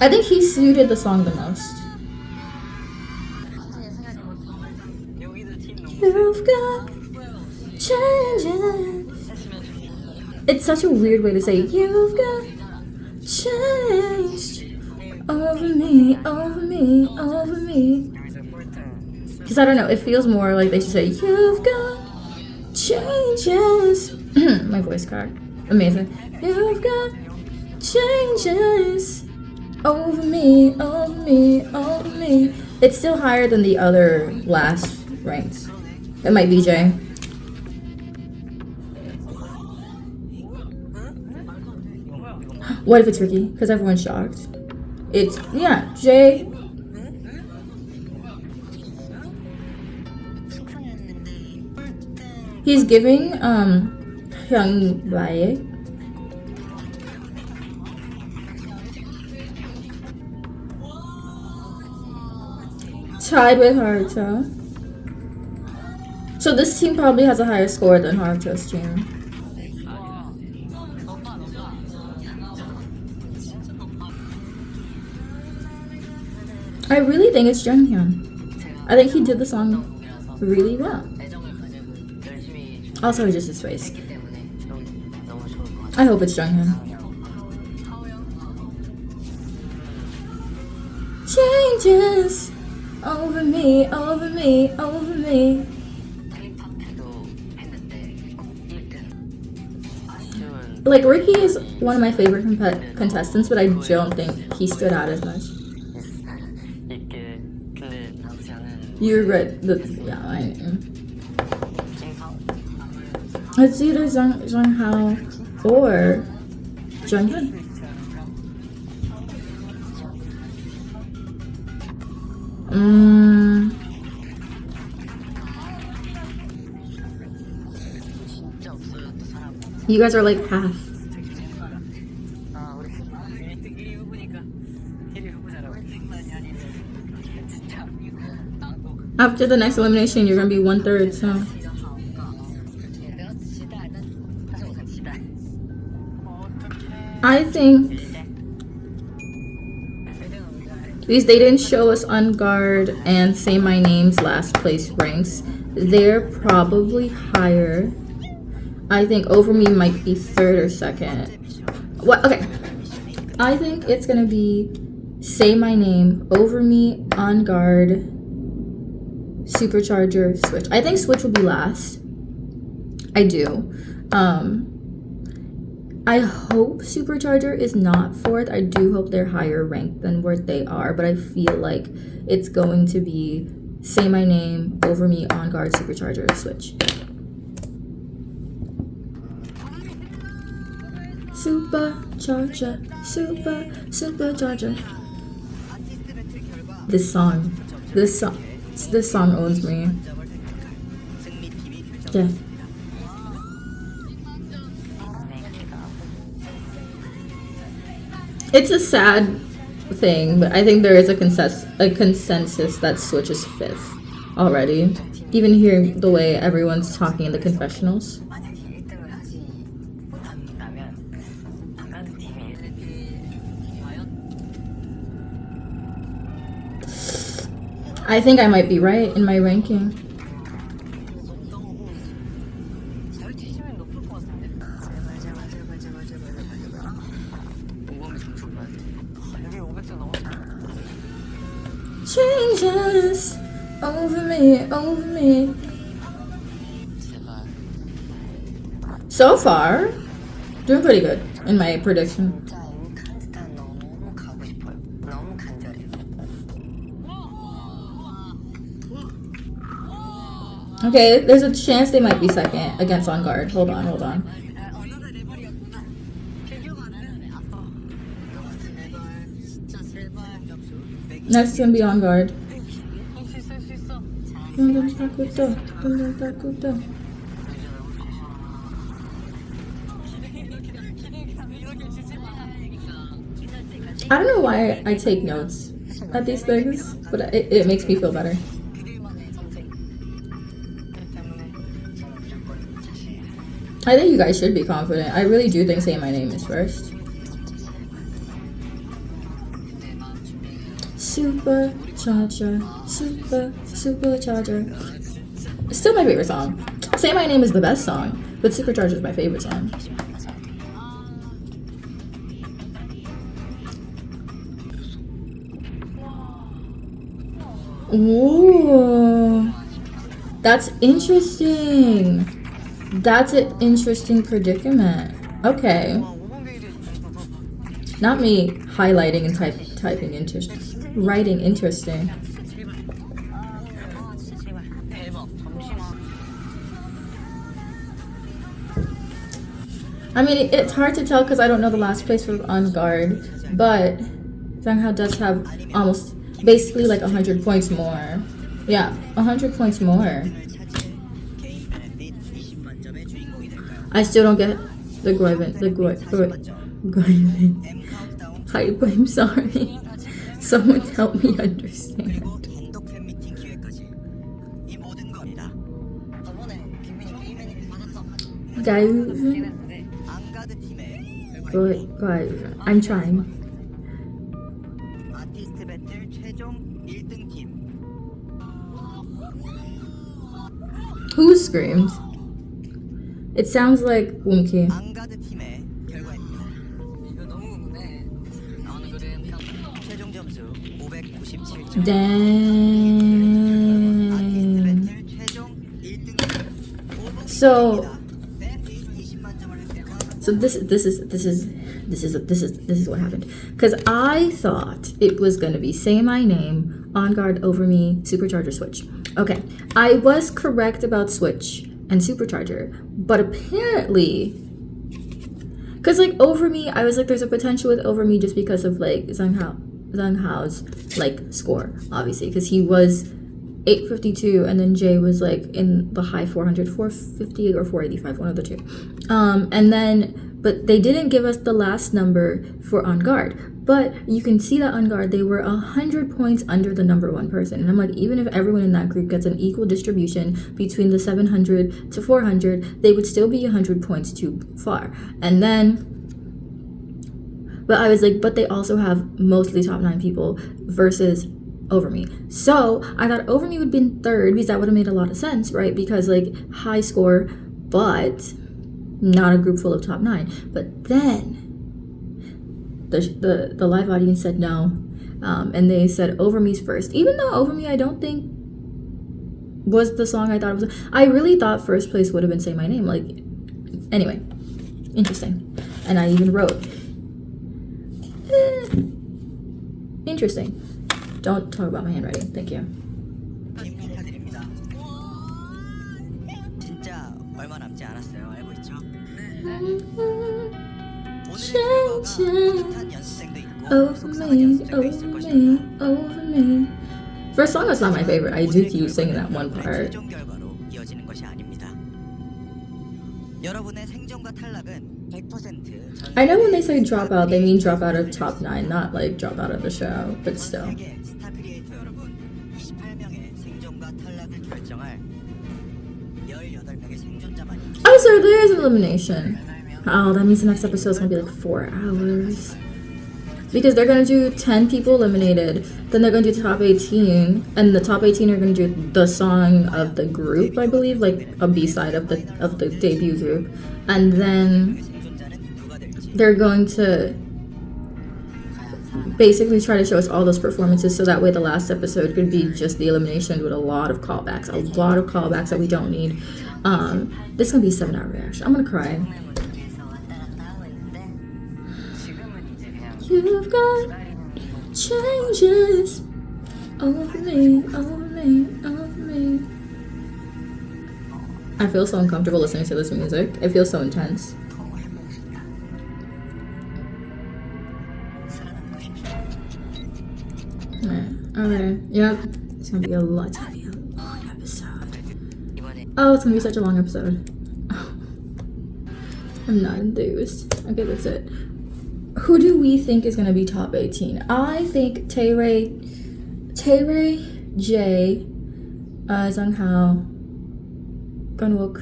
I think he suited the song the most. You've got changes. It's such a weird way to say you've got changed over me, over me, over me. Because I don't know, it feels more like they should say you've got changes. My voice cracked. Amazing. You've got changes over me, over me, over me. It's still higher than the other last ranks. It might be Jay. What if it's Ricky? Because everyone's shocked. It's, yeah, Jay. He's giving, Hyung Bae. Tied with Haruto. So this team probably has a higher score than Haruto's team. I really think it's Junghyun. I think he did the song really well. Also, just his face. I hope it's Junghyun. Changes over me, over me, over me. Like, Ricky is one of my favorite contestants, but I don't think he stood out as much. You regret the, yeah, I it's either Jung Hao or Junghyun. You guys are like half. 아 우리 1위 후보니까 1위 후보자라고. 아니 진짜 나도 After the next elimination, you're gonna be 1/3. So 내가 지다 일단 다시 못한 지다. I think these they didn't show us On Guard and Say My Name's last place ranks. They're probably higher. I think Over Me might be 3rd or 2nd. What? Okay. I think it's gonna be Say My Name, Over Me, On Guard, Supercharger, Switch. I think Switch will be last. I do. I hope Supercharger is not 4th. I do hope they're higher ranked than where they are, but I feel like it's going to be Say My Name, Over Me, On Guard, Supercharger, Switch. Supercharger, Supercharger. 아티스트 배틀 결과 This song owns me. 승리팀이 Yeah. It's a sad thing, but I think there is a consensus that Switch is 5th already. Even hearing the way everyone's talking in the confessionals. 만약에 1등을 하지 못한다면 아까드 팀이 과연 I think I might be right in my ranking. 잘 뒤지면 높을 것 같은데. 제발. 공범이 점수를 봐야 돼. 여기 500점 넘었어. Changes over me. 제발. So far, doing pretty good in my prediction. 진짜 인칸스탄 너무 가고 싶어요. 너무 간절해요. Okay, there's a chance they might be 2nd against On Guard. Hold on. 언어가 레벨이었구나. 비교가 안 되네. 아빠. 제발. 진짜 제발. Next gonna be On Guard. 할수 있어, 할수 있어. I don't know why I take notes at these things, but it makes me feel better. 그들만의 전쟁. 그 때문에 저는 무조건 자신이에요. I think you guys should be confident. I really do think Say My Name is 1st. 내 마음 준비. Supercharger. It's still my favorite song. Say My Name is the best song, but Supercharger is my favorite song. Ooh, that's interesting. That's an interesting predicament. Okay. Not me highlighting and typing interesting. Writing interesting. 대박. 잠시만. I mean, it's hard to tell because I don't know the last place for On Guard, but Zanghao does have almost basically like 100 points more. Yeah, 100 points more. 개인 베네핏 20만점의 주인공이 될까요? I still don't get the Goivin. Goivin. M 카운트다운 Hype, I'm sorry. Someone help me understand. 그리고 단독 팬미팅 기획까지 이 모든 겁니다. 저번에 김민이 게임에니까 받았죠. Goivin. 했는데 앙가드 팀의 결과입니다. Goivin. I'm trying. 아티스트 배틀 최종 1등 팀 Who screamed? It sounds like Woonki. 앙가드 팀의 결과입니다. 이거 너무 궁금해. 나오는 그림 평. 최종 점수 597점. 아티스트 Damn. 배틀 최종 1등 팀 So, 120만 점을 획득한 so this is what happened. Because I thought it was gonna be Say My Name, On Guard, Over Me, Supercharger, Switch. Okay, I was correct about Switch and Supercharger, but apparently, because like Over Me, I was like, there's a potential with Over Me just because of like Zhanghao's like score, obviously, because he was 852 and then Jay was like in the high 400, 450 or 485, one of the two. But they didn't give us the last number for On Guard. But you can see that On Guard, they were 100 points under the number one person. And I'm like, even if everyone in that group gets an equal distribution between the 700 to 400, they would still be 100 points too far. And then, but I was like, but they also have mostly top 9 people versus Over Me. So I thought Over Me would be in third because that would have made a lot of sense, right? Because like high score, but not a group full of top 9. But then the live audience said no, and they said Over Me's first, even though Over Me I don't think was the song I thought it was. I really thought first place would have been Say My Name. Like, anyway, interesting. And I even wrote interesting. Don't talk about my handwriting. Thank you. 축하드립니다. 진짜 얼마 남지 않았어요. 알고 있죠? 오늘의 결과가 뿌듯한 연습생도 있고 속상한 연습생도 있을 것입니다. Over me. First song is not my favorite. I do 오늘의 keep singing that 결과는 one part. 최종 결과로 이어지는 것이 아닙니다. 여러분의 생존과 탈락은 100% I know when they say drop out, they mean drop out of top 9, not like drop out of the show, but still. 세계 스타 크리에이터 여러분, 28명의 생존과 탈락을 결정할 18명의 생존자만이 Oh, so there is an elimination. Oh, that means the next episode is gonna be like 4 hours. Because they're gonna do 10 people eliminated, then they're gonna do top 18, and the top 18 are gonna do the song of the group, I believe, like a B-side of the debut group, and then 생존자는 누가 될지 they're going to basically try to show us all those performances so that way the last episode could be just the elimination with a lot of callbacks that we don't need. This is gonna be a 7-hour reaction. I'm gonna cry. You've got changes over me. I feel so uncomfortable listening to this music. It feels so intense. Alright, yep. It's gonna be a long episode. Oh, it's gonna be such a long episode. I'm not enthused. Okay, that's it. Who do we think is gonna be top 18? I think Taeray, Jay, Sunghao, Gunwook,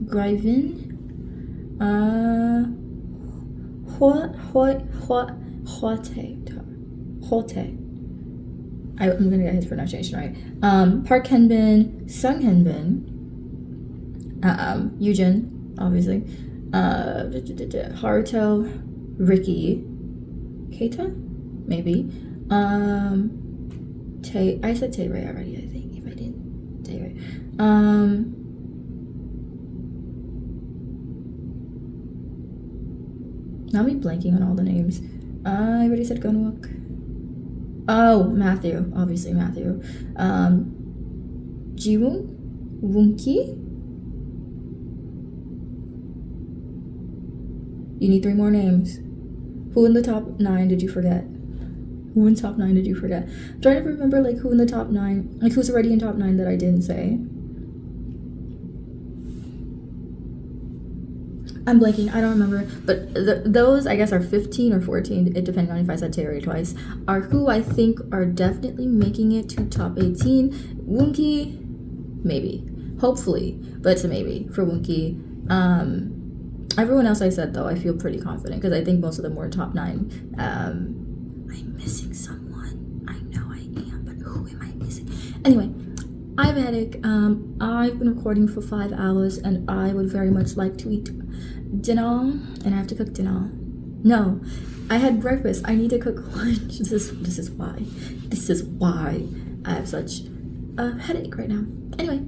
Gryvin, Hwotae. I'm gonna get his pronunciation right. Park Hanbin, Sung Hanbin, Yujin, obviously, Haruto, Ricky, Keita, maybe. I said Taeray already, I think. If I didn't, Taeray. Now me blanking on all the names. I already said Gunwook. Oh, Matthew, obviously Matthew. Jiwoong, Woonki. You need 3 more names. Who in the top 9 did you forget? Who in top 9 did you forget? I'm trying to remember like who in the top 9, like who's already in top 9 that I didn't say. I'm blanking, I don't remember. But those, I guess, are 15 or 14, it depending on if I said Taeray twice, are who I think are definitely making it to top 18. Woonki, maybe. Hopefully, but it's a maybe for Woonki. Everyone else I said, though, I feel pretty confident because I think most of them were top 9. I'm missing someone. I know I am, but who am I missing? Anyway, I'm Attic. I've been recording for 5 hours and I would very much like to eat dinner, and I have to cook dinner. No, I had breakfast. I need to cook lunch. This is why I have such a headache right now. Anyway,